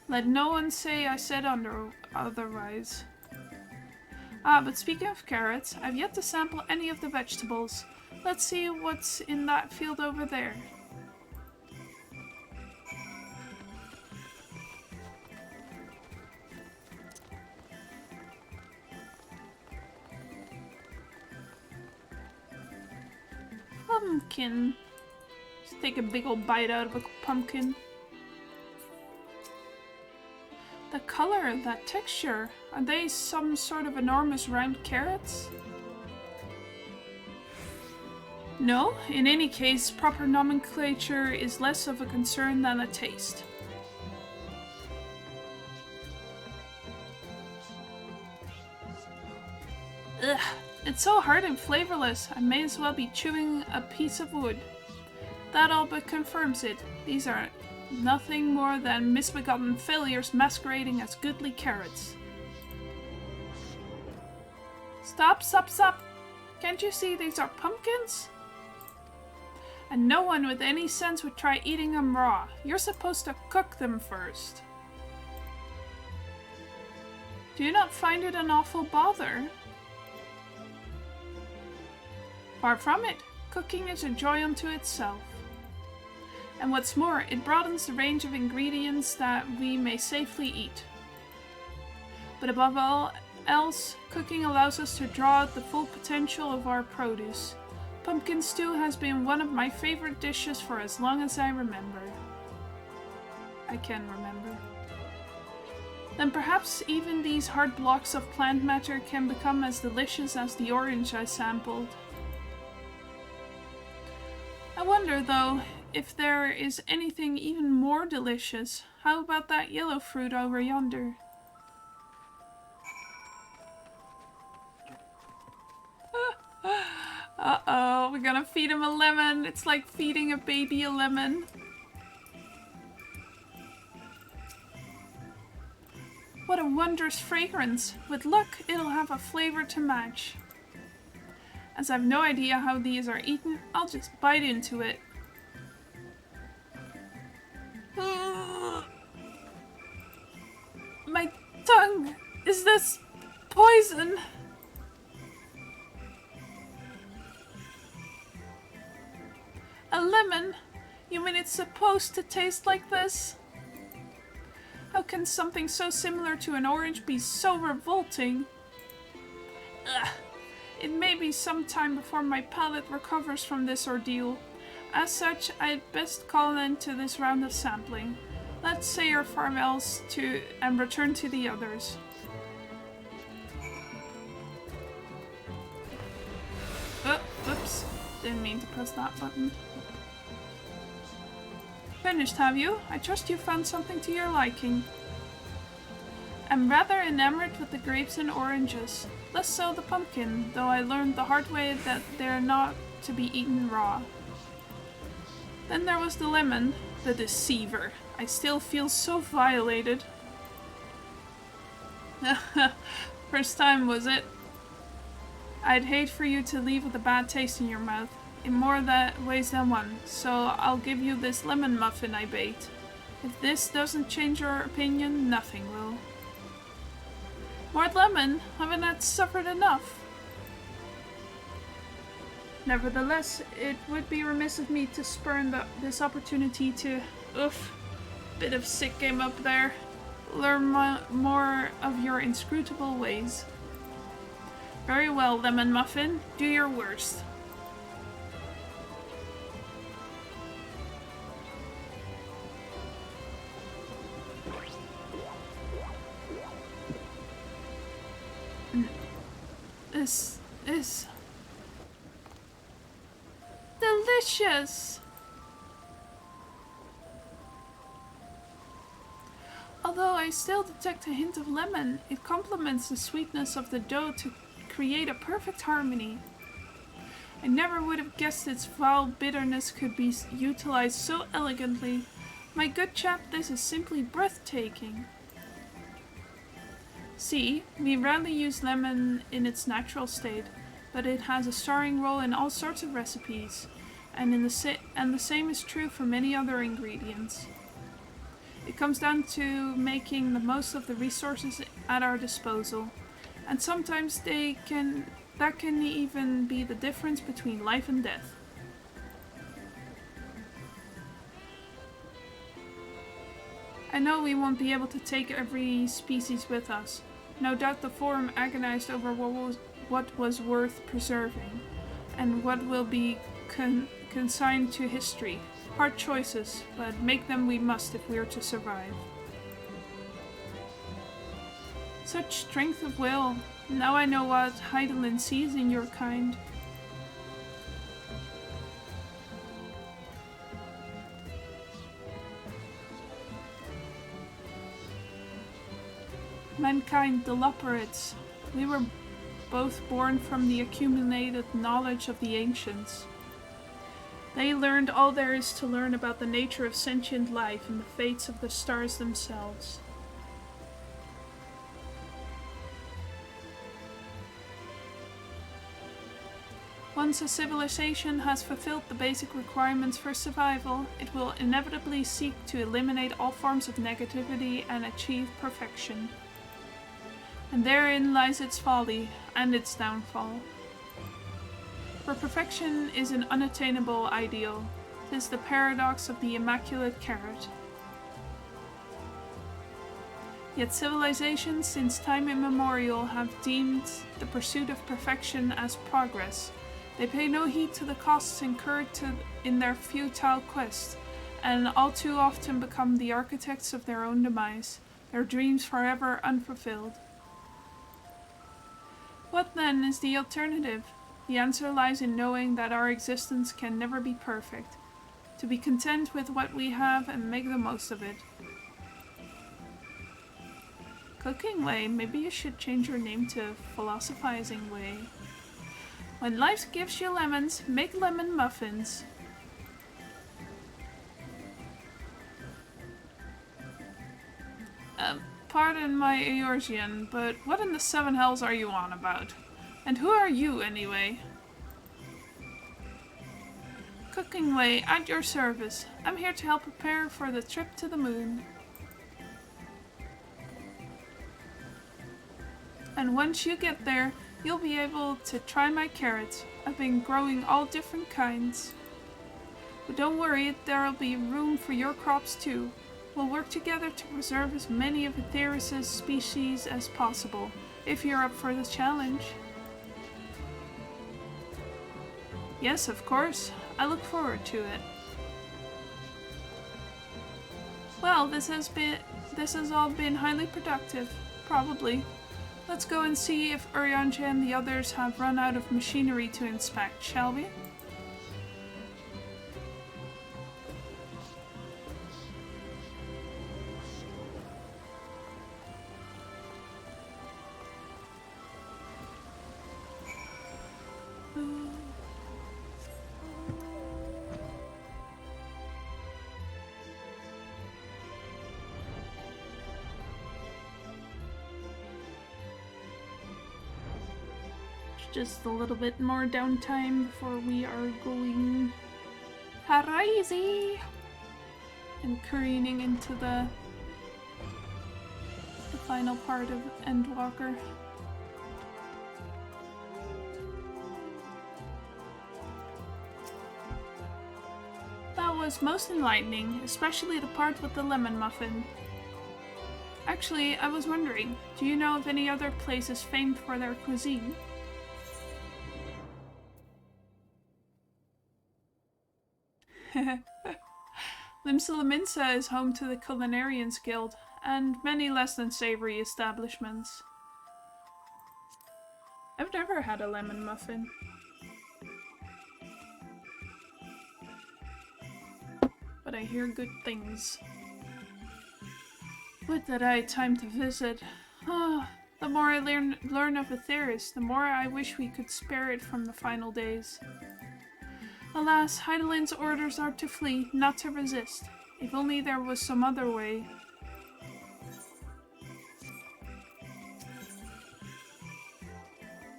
Let no one say I said otherwise. Ah, but speaking of carrots, I've yet to sample any of the vegetables. Let's see what's in that field over there. Pumpkin. Just take a big old bite out of a pumpkin. The color, that texture, are they some sort of enormous round carrots? No, in any case, proper nomenclature is less of a concern than a taste. Ugh, it's so hard and flavorless, I may as well be chewing a piece of wood. That all but confirms it. These are nothing more than misbegotten failures masquerading as goodly carrots. Stop, stop, stop! Can't you see these are pumpkins? And no one with any sense would try eating them raw. You're supposed to cook them first. Do you not find it an awful bother? Far from it. Cooking is a joy unto itself. And what's more, it broadens the range of ingredients that we may safely eat. But above all else, cooking allows us to draw out the full potential of our produce. Pumpkin stew has been one of my favorite dishes for as long as I remember. I can remember. Then perhaps even these hard blocks of plant matter can become as delicious as the orange I sampled. I wonder, though, if there is anything even more delicious. How about that yellow fruit over yonder? Uh-oh, we're gonna feed him a lemon. It's like feeding a baby a lemon. What a wondrous fragrance. With luck, it'll have a flavor to match. As I've no idea how these are eaten, I'll just bite into it. My tongue! Is this poison? A lemon? You mean it's supposed to taste like this? How can something so similar to an orange be so revolting? Ugh. It may be some time before my palate recovers from this ordeal. As such, I'd best call an end to this round of sampling. Let's say our farewells and return to the others. Oh, oops. Didn't mean to press that button. Finished, have you? I trust you found something to your liking. I'm rather enamored with the grapes and oranges. Less so the pumpkin, though I learned the hard way that they're not to be eaten raw. Then there was the lemon, the deceiver. I still feel so violated. First time, was it? I'd hate for you to leave with a bad taste in your mouth, in more ways than one, so I'll give you this lemon muffin I baked. If this doesn't change your opinion, nothing will. More lemon? Haven't I suffered enough? Nevertheless, it would be remiss of me to spurn this opportunity to, bit of sick game up there, learn more of your inscrutable ways. Very well, Lemon Muffin, do your worst. This is delicious! Although I still detect a hint of lemon, it complements the sweetness of the dough to create a perfect harmony. I never would have guessed its foul bitterness could be utilized so elegantly. My good chap, this is simply breathtaking. See, we rarely use lemon in its natural state, but it has a starring role in all sorts of recipes, and the same is true for many other ingredients. It comes down to making the most of the resources at our disposal, and sometimes that can even be the difference between life and death. I know we won't be able to take every species with us. No doubt the Forum agonized over what was worth preserving, and what will be consigned to history. Hard choices, but make them we must if we are to survive. Such strength of will. Now I know what Heidelin sees in your kind. Mankind, the Loporits. We were both born from the accumulated knowledge of the ancients. They learned all there is to learn about the nature of sentient life and the fates of the stars themselves. Once a civilization has fulfilled the basic requirements for survival, it will inevitably seek to eliminate all forms of negativity and achieve perfection. And therein lies its folly and its downfall. For perfection is an unattainable ideal. 'Tis the paradox of the immaculate carrot. Yet civilizations since time immemorial have deemed the pursuit of perfection as progress. They pay no heed to the costs incurred in their futile quest, and all too often become the architects of their own demise, their dreams forever unfulfilled. What then is the alternative? The answer lies in knowing that our existence can never be perfect, to be content with what we have and make the most of it. Cooking Way, maybe you should change your name to Philosophizing Way. When life gives you lemons, make lemon muffins. Pardon my Eorzean, but what in the seven hells are you on about? And who are you, anyway? Looking Way, at your service. I'm here to help prepare for the trip to the moon. And once you get there, you'll be able to try my carrots. I've been growing all different kinds. But don't worry, there'll be room for your crops too. We'll work together to preserve as many of Aetheris' species as possible, if you're up for the challenge. Yes, of course. I look forward to it. Well, this has all been highly productive. Probably. Let's go and see if Urianger and the others have run out of machinery to inspect, shall we? Just a little bit more downtime before we are going crazy and careening into the final part of Endwalker. That was most enlightening, especially the part with the lemon muffin. Actually, I was wondering, do you know of any other places famed for their cuisine? Limsa is home to the Culinarians Guild, and many less than savory establishments. I've never had a lemon muffin. But I hear good things. Would that I had time to visit. The more I learn of Aetheris, the more I wish we could spare it from the final days. Alas, Heidelin's orders are to flee, not to resist. If only there was some other way.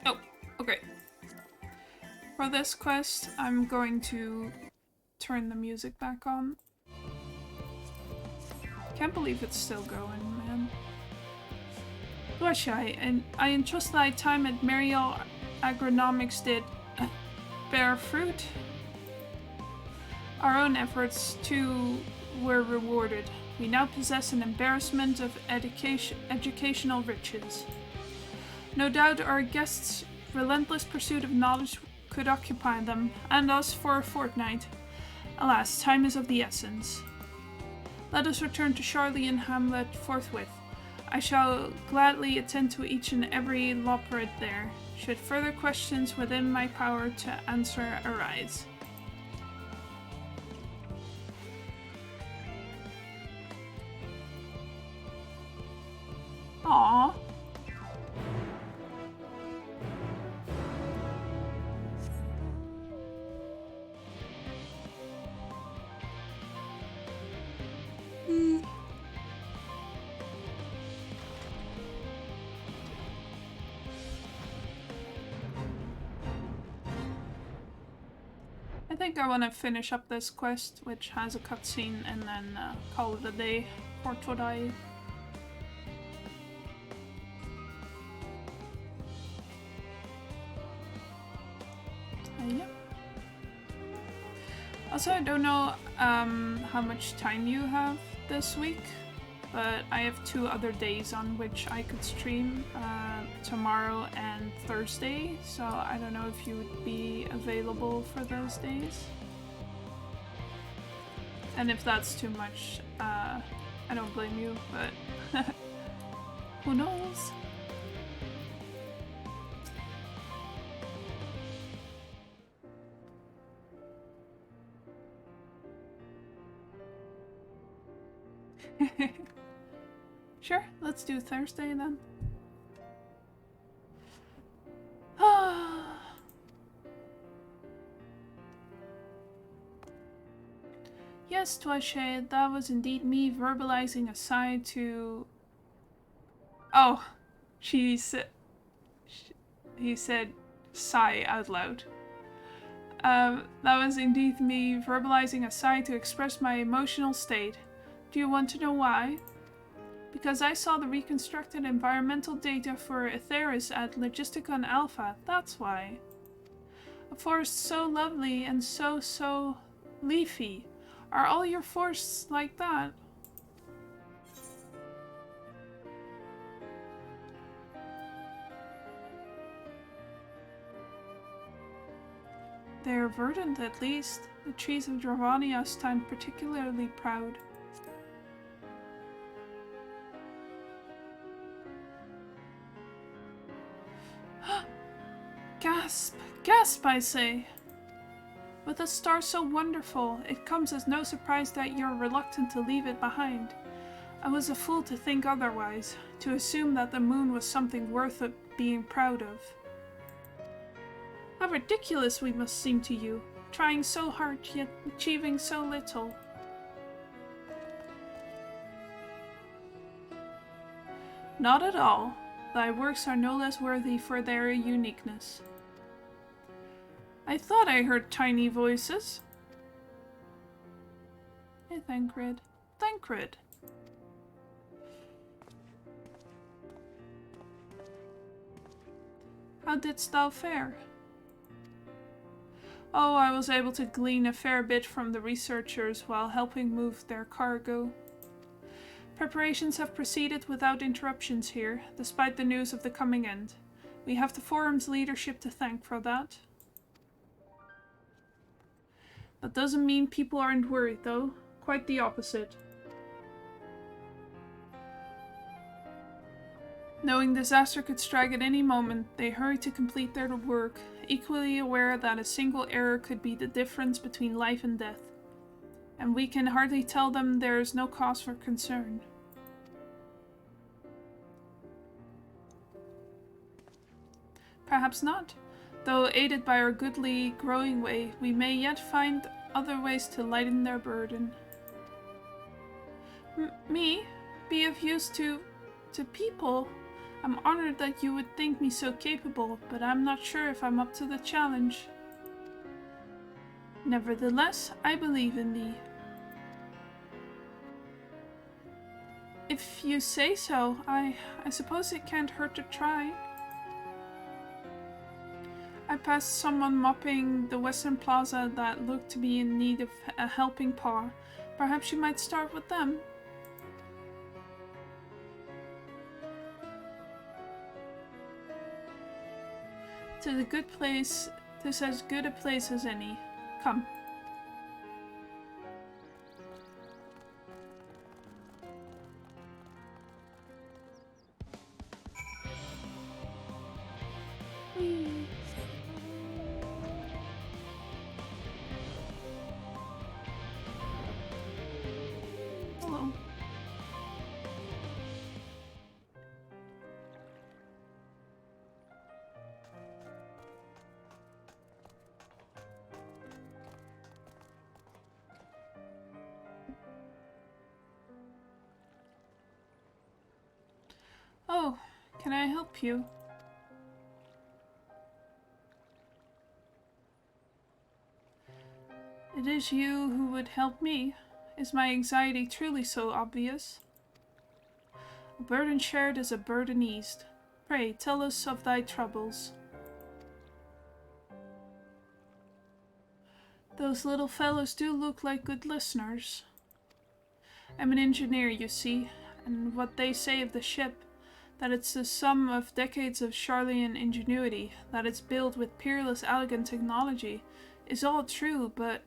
Oh, okay. For this quest, I'm going to turn the music back on. Can't believe it's still going, man. Washai, and I entrust thy time at Mariel Agronomics did bear fruit. Our own efforts, too, were rewarded. We now possess an embarrassment of educational riches. No doubt our guests' relentless pursuit of knowledge could occupy them, and us for a fortnight. Alas, time is of the essence. Let us return to Charlie and Hamlet forthwith. I shall gladly attend to each and every loperid there, should further questions within my power to answer arise. Aww. I think I want to finish up this quest, which has a cutscene, and then call it a day for today. Yeah. Also, I don't know how much time you have this week, but I have 2 other days on which I could stream, tomorrow and Thursday, so I don't know if you would be available for those days. And if that's too much, I don't blame you, but who knows? Sure, let's do Thursday then. Yes, Toishe, that was indeed me verbalizing a sigh to... Oh, he said sigh out loud. That was indeed me verbalizing a sigh to express my emotional state. Do you want to know why? Because I saw the reconstructed environmental data for Aetheris at Logisticon Alpha, that's why. A forest so lovely and so leafy. Are all your forests like that? They are verdant at least. The trees of Dravania stand particularly proud. Gasp! Gasp, I say! With a star so wonderful, it comes as no surprise that you're reluctant to leave it behind. I was a fool to think otherwise, to assume that the moon was something worth being proud of. How ridiculous we must seem to you, trying so hard yet achieving so little. Not at all. Thy works are no less worthy for their uniqueness. I thought I heard tiny voices. Hey, Thancred. Thancred! How didst thou fare? Oh, I was able to glean a fair bit from the researchers while helping move their cargo. Preparations have proceeded without interruptions here, despite the news of the coming end. We have the Forum's leadership to thank for that. That doesn't mean people aren't worried, though. Quite the opposite. Knowing disaster could strike at any moment, they hurry to complete their work, equally aware that a single error could be the difference between life and death. And we can hardly tell them there is no cause for concern. Perhaps not. Though aided by our goodly growing way, we may yet find other ways to lighten their burden. Me? Be of use to people? I'm honored that you would think me so capable, but I'm not sure if I'm up to the challenge. Nevertheless, I believe in thee. If you say so, I suppose it can't hurt to try. I passed someone mopping the western plaza that looked to be in need of a helping paw. Perhaps you might start with them. To the good place, this as good a place as any. Come. Whee. Hello. Oh, can I help you? It is you who would help me. Is my anxiety truly so obvious? A burden shared is a burden eased. Pray, tell us of thy troubles. Those little fellows do look like good listeners. I'm an engineer, you see, and what they say of the ship, that it's the sum of decades of Charlian ingenuity, that it's built with peerless elegant technology, is all true, but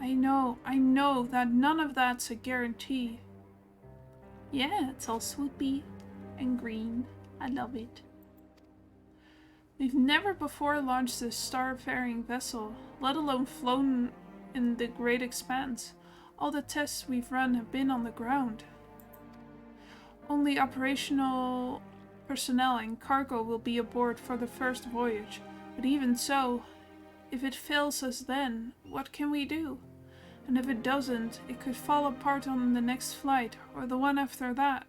I know that none of that's a guarantee. Yeah, it's all swoopy and green. I love it. We've never before launched a star-faring vessel, let alone flown in the great expanse. All the tests we've run have been on the ground. Only operational personnel and cargo will be aboard for the first voyage, but even so, if it fails us then, what can we do? And if it doesn't, it could fall apart on the next flight, or the one after that.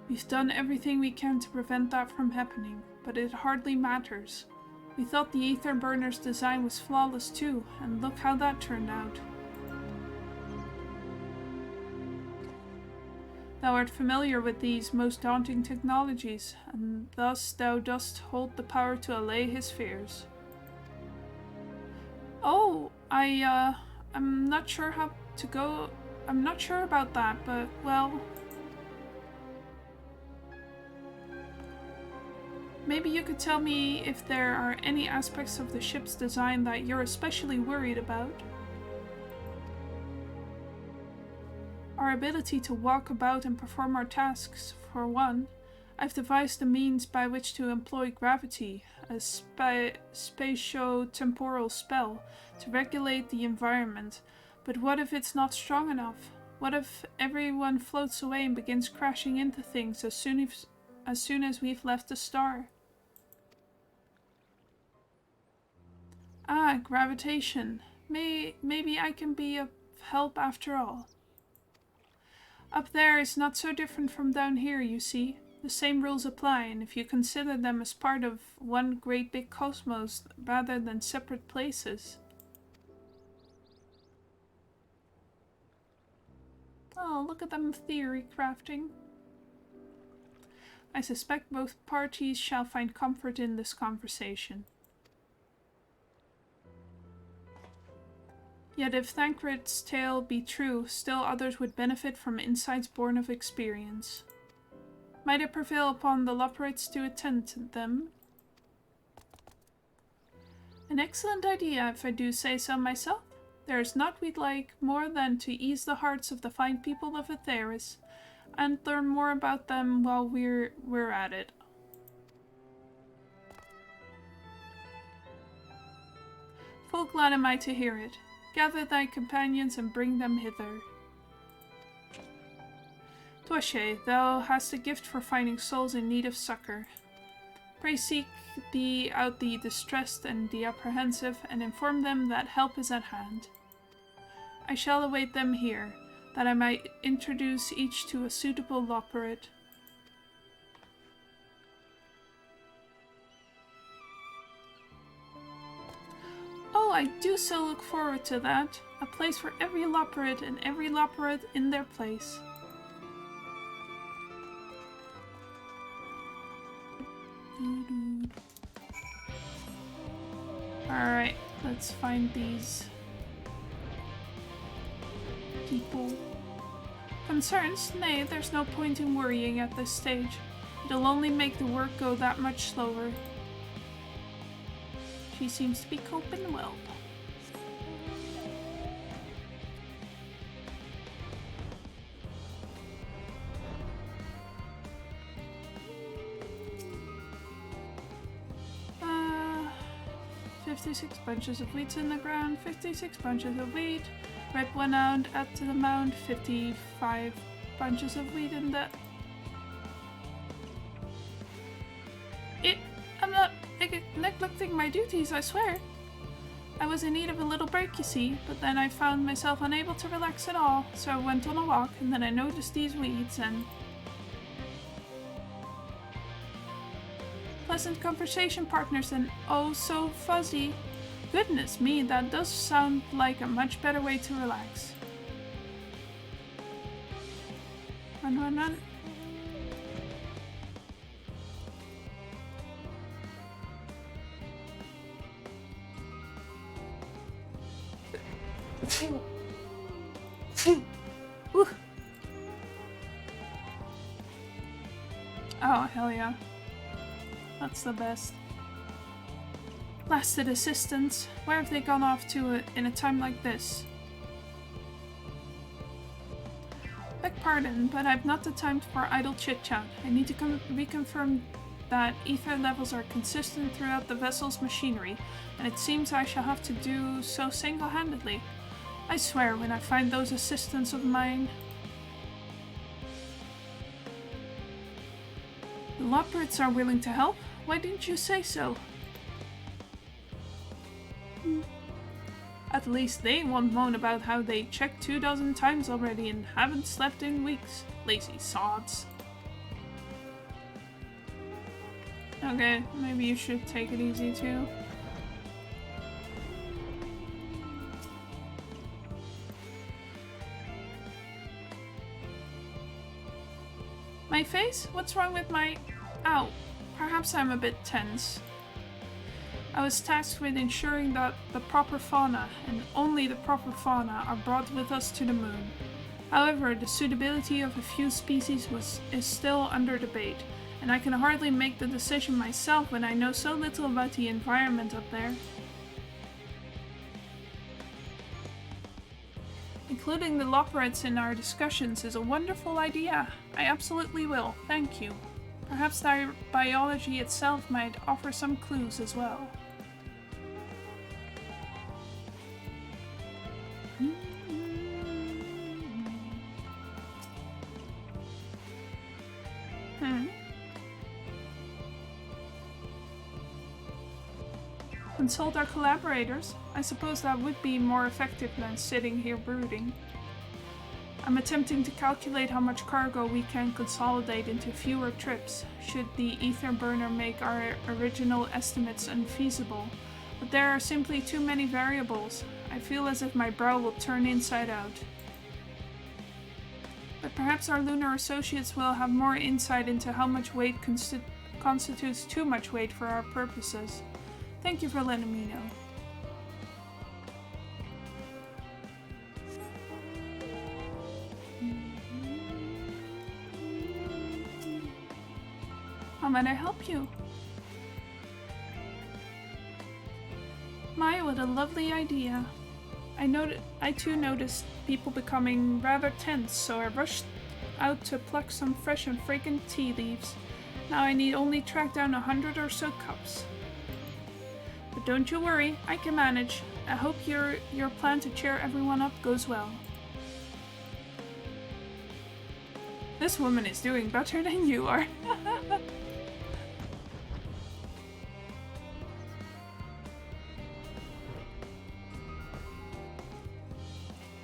We've done everything we can to prevent that from happening, but it hardly matters. We thought the ether burner's design was flawless too, and look how that turned out. Thou art familiar with these most daunting technologies, and thus thou dost hold the power to allay his fears. Oh, I'm not sure how to go. I'm not sure about that, but, well... Maybe you could tell me if there are any aspects of the ship's design that you're especially worried about. Our ability to walk about and perform our tasks, for one. I've devised a means by which to employ gravity, a spatio-temporal spell, to regulate the environment. But what if it's not strong enough? What if everyone floats away and begins crashing into things as soon as we've left the star? Ah, gravitation. Maybe I can be of help after all. Up there is not so different from down here, you see. The same rules apply, and if you consider them as part of one great big cosmos rather than separate places. Oh, look at them theory crafting. I suspect both parties shall find comfort in this conversation. Yet if Thancred's tale be true, still others would benefit from insights born of experience. Might it prevail upon the Loporrites to attend to them? An excellent idea, if I do say so myself. There is naught we'd like more than to ease the hearts of the fine people of Aetheris, and learn more about them while we're at it. Full glad am I to hear it. Gather thy companions and bring them hither. Toche, thou hast a gift for finding souls in need of succor. Pray seek thee out the distressed and the apprehensive, and inform them that help is at hand. I shall await them here, that I might introduce each to a suitable Loporrit. Oh, I do so look forward to that. A place for every Loporrit and every Loporrit in their place. Alright, let's find these people. Concerns? Nay, there's no point in worrying at this stage. It'll only make the work go that much slower. She seems to be coping well. Uh, 56 bunches of wheat in the ground, 56 bunches of wheat. Rip one out to the mound, 55 bunches of wheat in the... I'm not neglecting my duties, I swear. I was in need of a little break, you see, but then I found myself unable to relax at all, so I went on a walk, and then I noticed these weeds, and... Pleasant conversation partners, and oh so fuzzy. Goodness me, that does sound like a much better way to relax. Run, run, run. Oh, hell yeah. That's the best. Blasted assistants, where have they gone off to in a time like this? Beg pardon, but I've not the time for idle chit-chat. I need to reconfirm that ether levels are consistent throughout the vessel's machinery, and it seems I shall have to do so single-handedly. I swear, when I find those assistants of mine... The Loporrites are willing to help? Why didn't you say so? At least they won't moan about how they checked 24 times already and haven't slept in weeks. Lazy sods. Okay, maybe you should take it easy too. My face? What's wrong with my... Ow. Perhaps I'm a bit tense. I was tasked with ensuring that the proper fauna, and only the proper fauna, are brought with us to the moon. However, the suitability of a few species is still under debate, and I can hardly make the decision myself when I know so little about the environment up there. Including the loporits in our discussions is a wonderful idea. I absolutely will, thank you. Perhaps their biology itself might offer some clues as well. Consult our collaborators. I suppose that would be more effective than sitting here brooding. I'm attempting to calculate how much cargo we can consolidate into fewer trips, should the ether burner make our original estimates unfeasible. But there are simply too many variables. I feel as if my brow will turn inside out. But perhaps our lunar associates will have more insight into how much weight constitutes too much weight for our purposes. Thank you for letting me know. How might I help you? My, what a lovely idea. I too noticed people becoming rather tense, so I rushed out to pluck some fresh and fragrant tea leaves. Now I need only track down 100 or so cups. But don't you worry, I can manage. I hope your plan to cheer everyone up goes well. This woman is doing better than you are.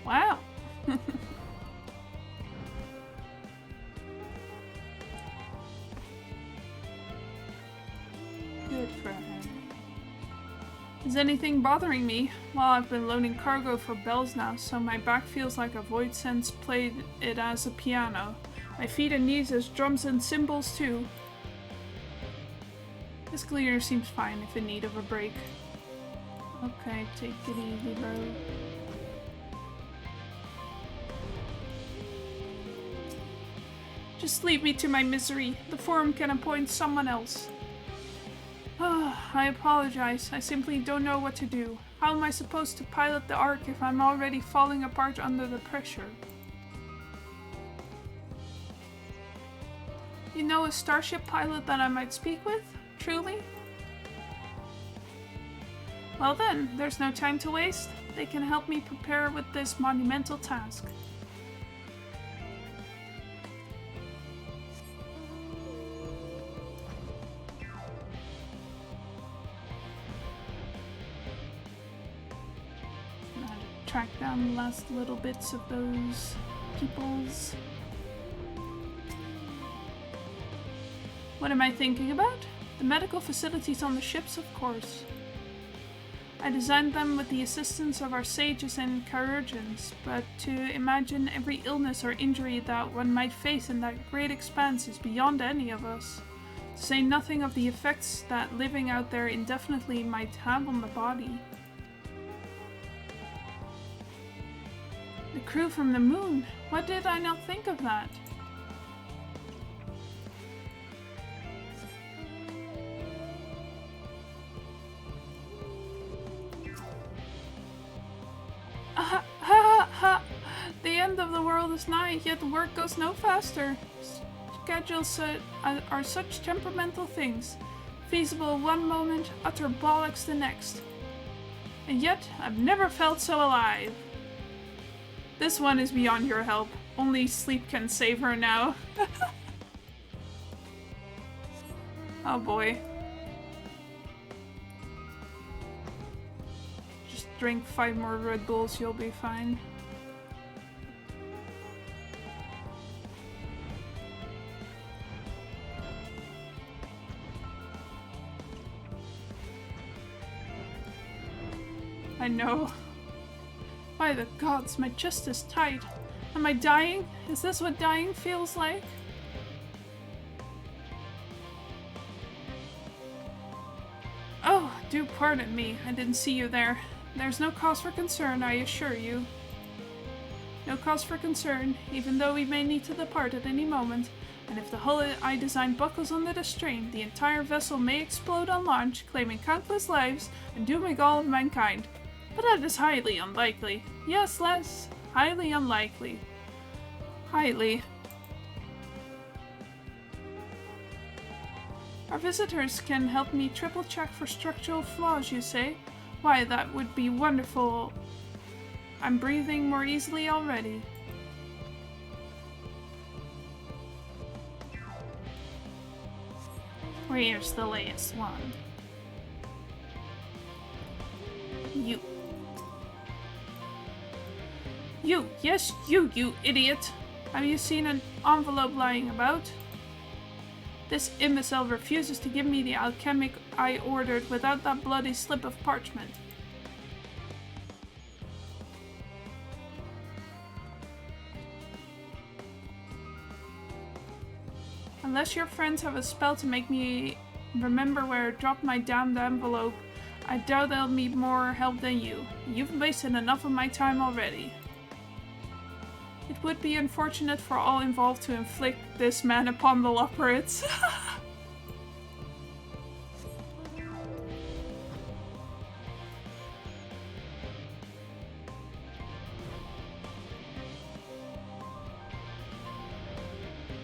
Wow. Good for her. Is anything bothering me? Well, I've been loading cargo for bells now, so my back feels like a void sense played it as a piano. My feet and knees as drums and cymbals too. This cleaner seems fine if in need of a break. Okay, take it easy, bro. Just leave me to my misery. The Forum can appoint someone else. I apologize. I simply don't know what to do. How am I supposed to pilot the Ark if I'm already falling apart under the pressure? You know a starship pilot that I might speak with? Truly? Well then, there's no time to waste. They can help me prepare with this monumental task. Track down the last little bits of those peoples. What am I thinking about? The medical facilities on the ships, of course. I designed them with the assistance of our sages and chirurgeons, but to imagine every illness or injury that one might face in that great expanse is beyond any of us. To say nothing of the effects that living out there indefinitely might have on the body. The crew from the moon. What did I not think of that? Ha ha ha! The end of the world is nigh, yet the work goes no faster. Schedules are such temperamental things. Feasible one moment, utter bollocks the next. And yet, I've never felt so alive. This one is beyond your help. Only sleep can save her now. Oh boy. Just drink 5 more Red Bulls, you'll be fine. I know. By the gods, my chest is tight. Am I dying? Is this what dying feels like? Oh, do pardon me. I didn't see you there. There's no cause for concern, I assure you. No cause for concern, even though we may need to depart at any moment. And if the hull I designed buckles under the strain, the entire vessel may explode on launch, claiming countless lives and dooming all of mankind. But that is highly unlikely. Yes, Les, highly unlikely. Highly. Our visitors can help me triple check for structural flaws, you say? Why, that would be wonderful. I'm breathing more easily already. Where's the latest one? You. You! Yes, you idiot! Have you seen an envelope lying about? This imbecile refuses to give me the alchemic I ordered without that bloody slip of parchment. Unless your friends have a spell to make me remember where I dropped my damned envelope, I doubt they'll need more help than you. You've wasted enough of my time already. It would be unfortunate for all involved to inflict this man upon the Lopperids.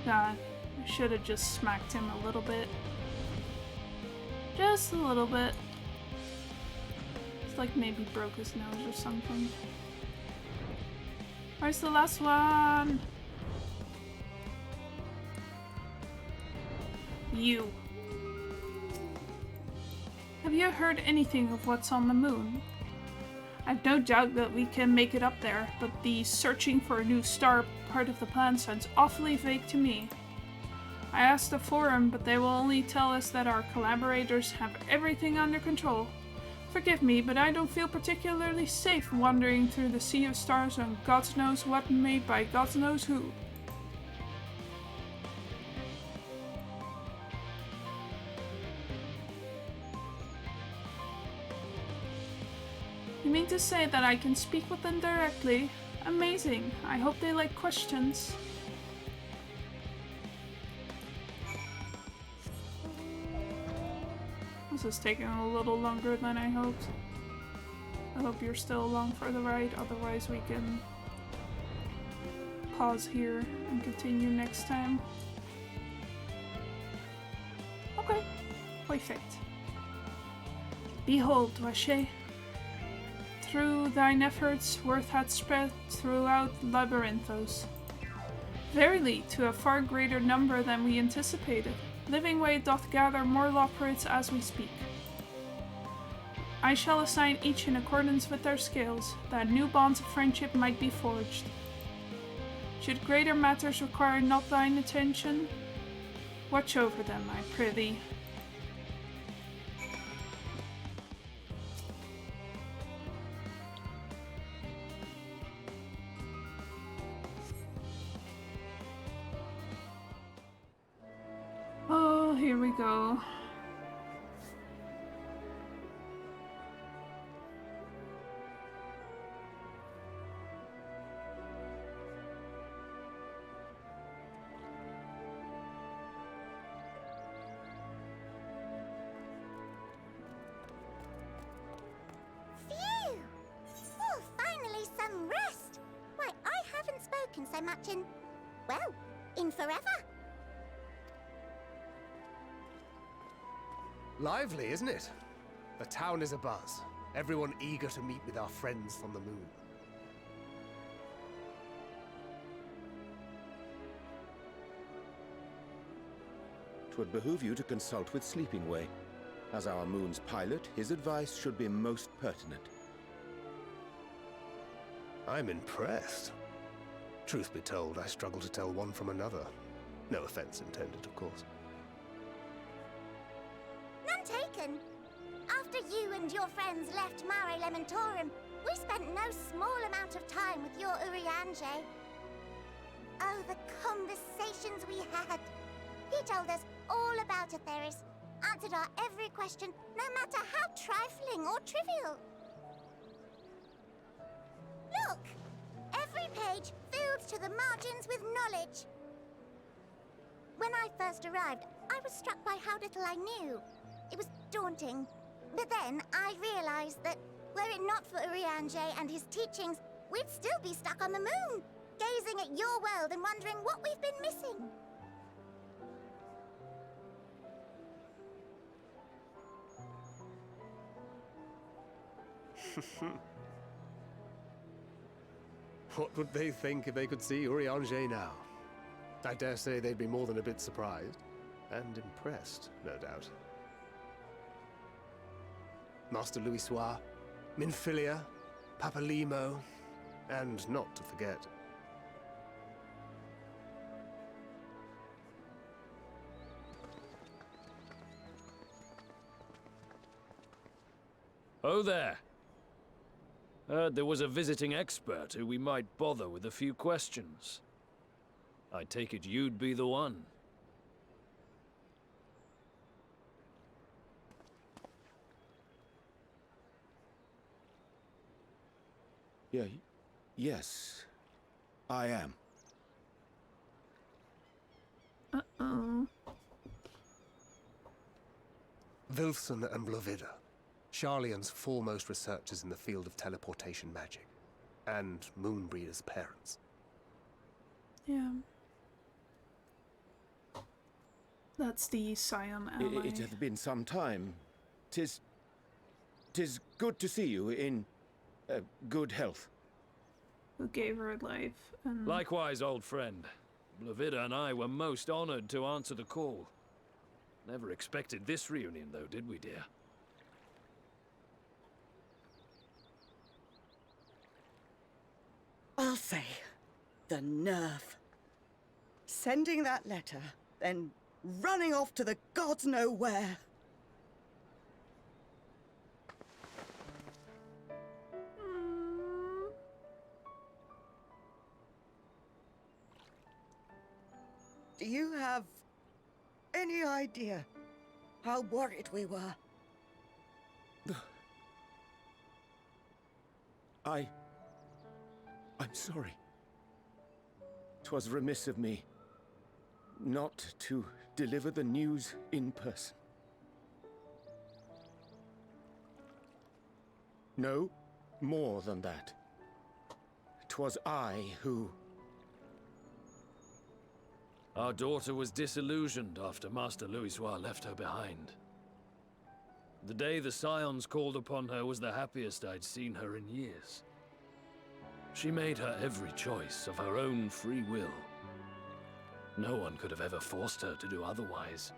God, I should have just smacked him a little bit. Just a little bit. It's like maybe broke his nose or something. Where's the last one? You. Have you heard anything of what's on the moon? I've no doubt that we can make it up there, but the searching for a new star part of the plan sounds awfully vague to me. I asked the forum, but they will only tell us that our collaborators have everything under control. Forgive me, but I don't feel particularly safe wandering through the sea of stars on God knows what made by God knows who. You mean to say that I can speak with them directly? Amazing. I hope they like questions. This is taking a little longer than I hoped. I hope you're still along for the ride, otherwise we can pause here and continue next time. Okay, perfect. Behold, Washe, through thine efforts worth hath spread throughout Labyrinthos. Verily, to a far greater number than we anticipated. Living Way doth gather more Lopperids as we speak. I shall assign each in accordance with their scales, that new bonds of friendship might be forged. Should greater matters require not thine attention, watch over them, I prithee. Oh, here we go. Phew! Oh, finally some rest. Why, I haven't spoken so much in, well, in forever. Lively, isn't it? The town is abuzz. Everyone eager to meet with our friends from the moon. Twould behoove you to consult with Sleeping Way. As our moon's pilot, his advice should be most pertinent. I'm impressed. Truth be told, I struggle to tell one from another. No offense intended, of course. None taken. After you and and your friends left Mare Elementorum, we spent no small amount of time with your Urianger. Oh, the conversations we had. He told us all about Atheris, answered our every question, no matter how trifling or trivial. Look! Every page filled to the margins with knowledge. When I first arrived, I was struck by how little I knew. It was daunting. But then I realized that, were it not for Urianger and his teachings, we'd still be stuck on the moon, gazing at your world and wondering what we've been missing. What would they think if they could see Urianger now? I dare say they'd be more than a bit surprised. And impressed, no doubt. Master Louisoix, Minfilia, Papalimo, and not to forget... Oh there. Heard there was a visiting expert who we might bother with a few questions. I take it you'd be the one. Yes, I am. Uh-oh. Wilson and Blovida, Sharlayan's foremost researchers in the field of teleportation magic, and Moonbreeder's parents. Yeah. That's the Scion ally. It hath been some time. 'Tis good to see you in good health. Who gave her life. And... Likewise, old friend. Blovida and I were most honored to answer the call. Never expected this reunion, though, did we, dear? Alfei, the nerve. Sending that letter, then running off to the gods know where. Do you have any idea how worried we were? I'm sorry. 'Twas remiss of me not to deliver the news in person. No, more than that. 'Twas I who... Our daughter was disillusioned after Master Louisoix left her behind. The day the Scions called upon her was the happiest I'd seen her in years. She made her every choice of her own free will. No one could have ever forced her to do otherwise.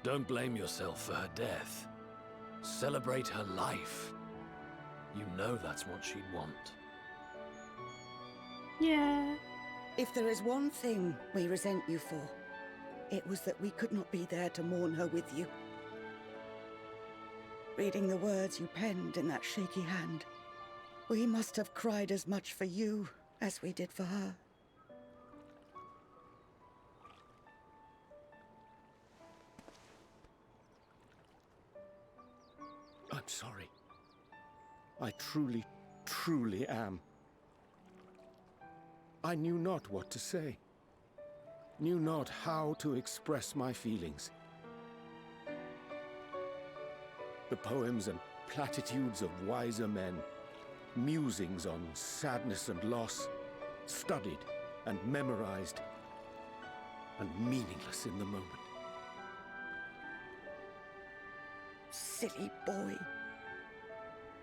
Don't blame yourself for her death. Celebrate her life. You know that's what she'd want. Yeah. If there is one thing we resent you for, it was that we could not be there to mourn her with you. Reading the words you penned in that shaky hand, we must have cried as much for you as we did for her. I'm sorry. I truly, truly am. I knew not what to say. Knew not how to express my feelings. The poems and platitudes of wiser men, musings on sadness and loss, studied and memorized, and meaningless in the moment. Silly boy.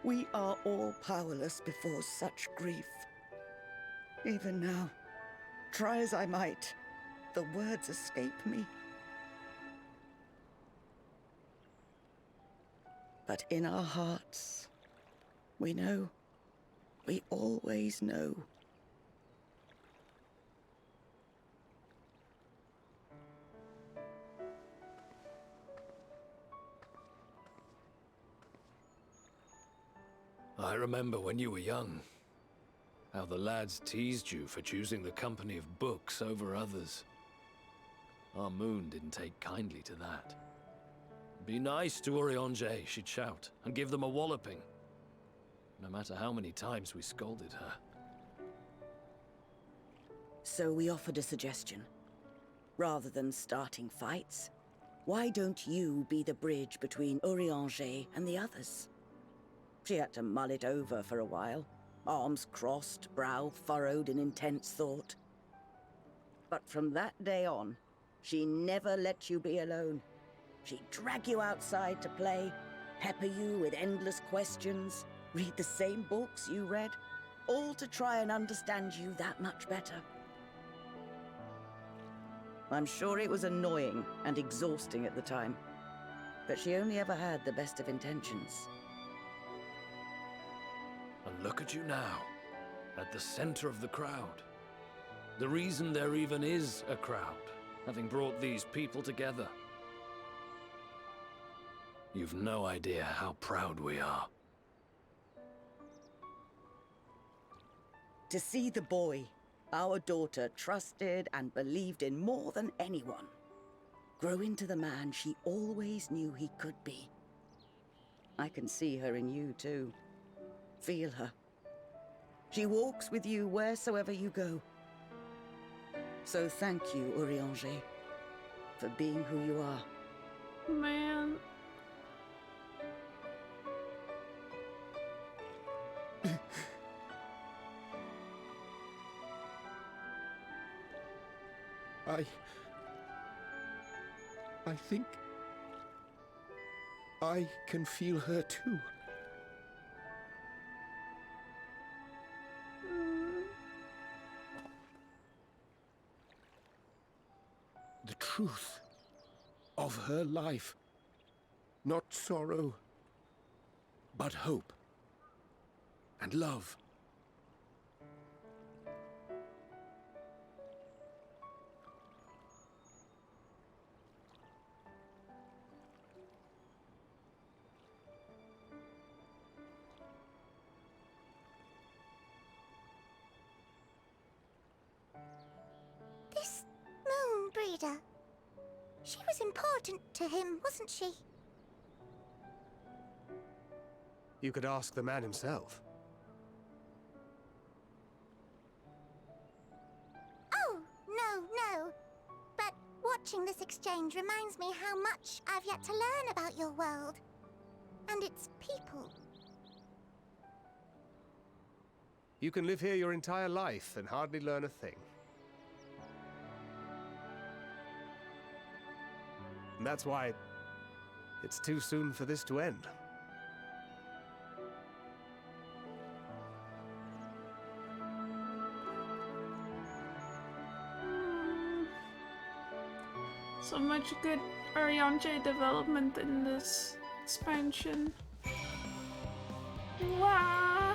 We are all powerless before such grief. Even now, try as I might, the words escape me. But in our hearts, we know. We always know. I remember when you were young, how the lads teased you for choosing the company of books over others. Our moon didn't take kindly to that. Be nice to Urianger, she'd shout, and give them a walloping. No matter how many times we scolded her. So we offered a suggestion. Rather than starting fights, why don't you be the bridge between Urianger and the others? She had to mull it over for a while, arms crossed, brow furrowed in intense thought. But from that day on, she never let you be alone. She'd drag you outside to play, pepper you with endless questions, read the same books you read, all to try and understand you that much better. I'm sure it was annoying and exhausting at the time, but she only ever had the best of intentions. And look at you now, at the center of the crowd. The reason there even is a crowd, having brought these people together. You've no idea how proud we are. To see the boy, our daughter, trusted and believed in more than anyone, grow into the man she always knew he could be. I can see her in you too. Feel her. She walks with you wheresoever you go. So thank you, Urianger, for being who you are. Man. I think I can feel her too. The truth of her life. Not sorrow, but hope and love. This moon breeder. She was important to him, wasn't she? You could ask the man himself. Oh, no. But watching this exchange reminds me how much I've yet to learn about your world. And its people. You can live here your entire life and hardly learn a thing. And that's why it's too soon for this to end. So much good Urianger development in this expansion. Wow.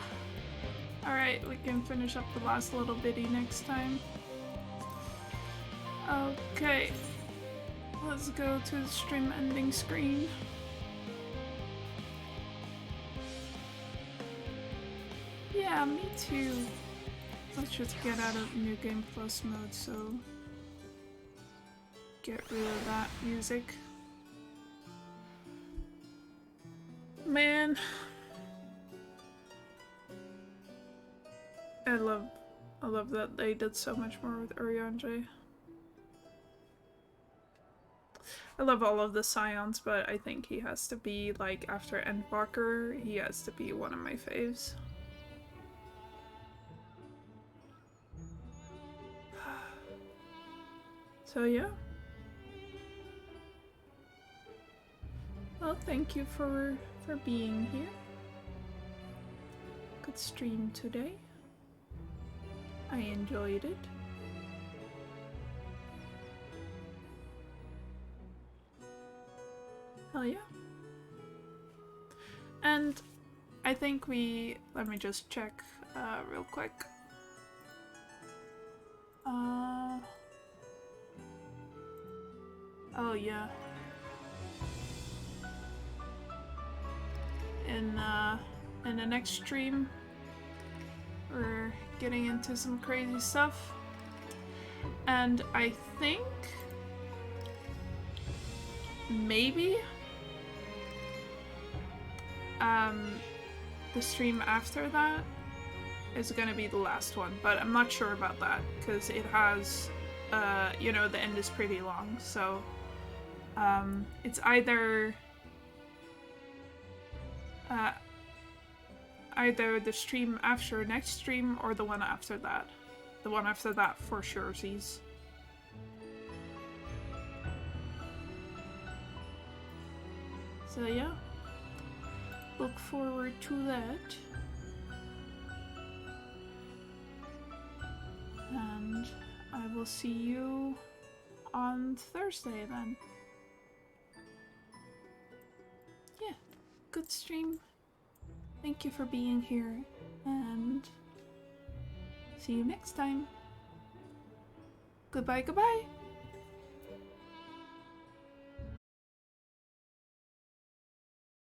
Alright, we can finish up the last little bitty next time. Okay. Let's go to the stream ending screen. Yeah, me too. Let's just get out of New Game Plus mode, so get rid of that music. Man. I love that they did so much more with Urianger. I love all of the Scions, but I think he has to be, like, after Endwalker, he has to be one of my faves. So yeah. Well, thank you for being here. Good stream today. I enjoyed it. Hell yeah. And I think let me just check real quick. Oh yeah. In an the next stream. We're getting into some crazy stuff. And I think maybe the stream after that is gonna be the last one, but I'm not sure about that because it has you know, the end is pretty long, so it's either the stream after next stream or the one after that. The one after that for sure sees. So yeah, look forward to that. And I will see you on Thursday then. Yeah, good stream. Thank you for being here, and see you next time. Goodbye, goodbye.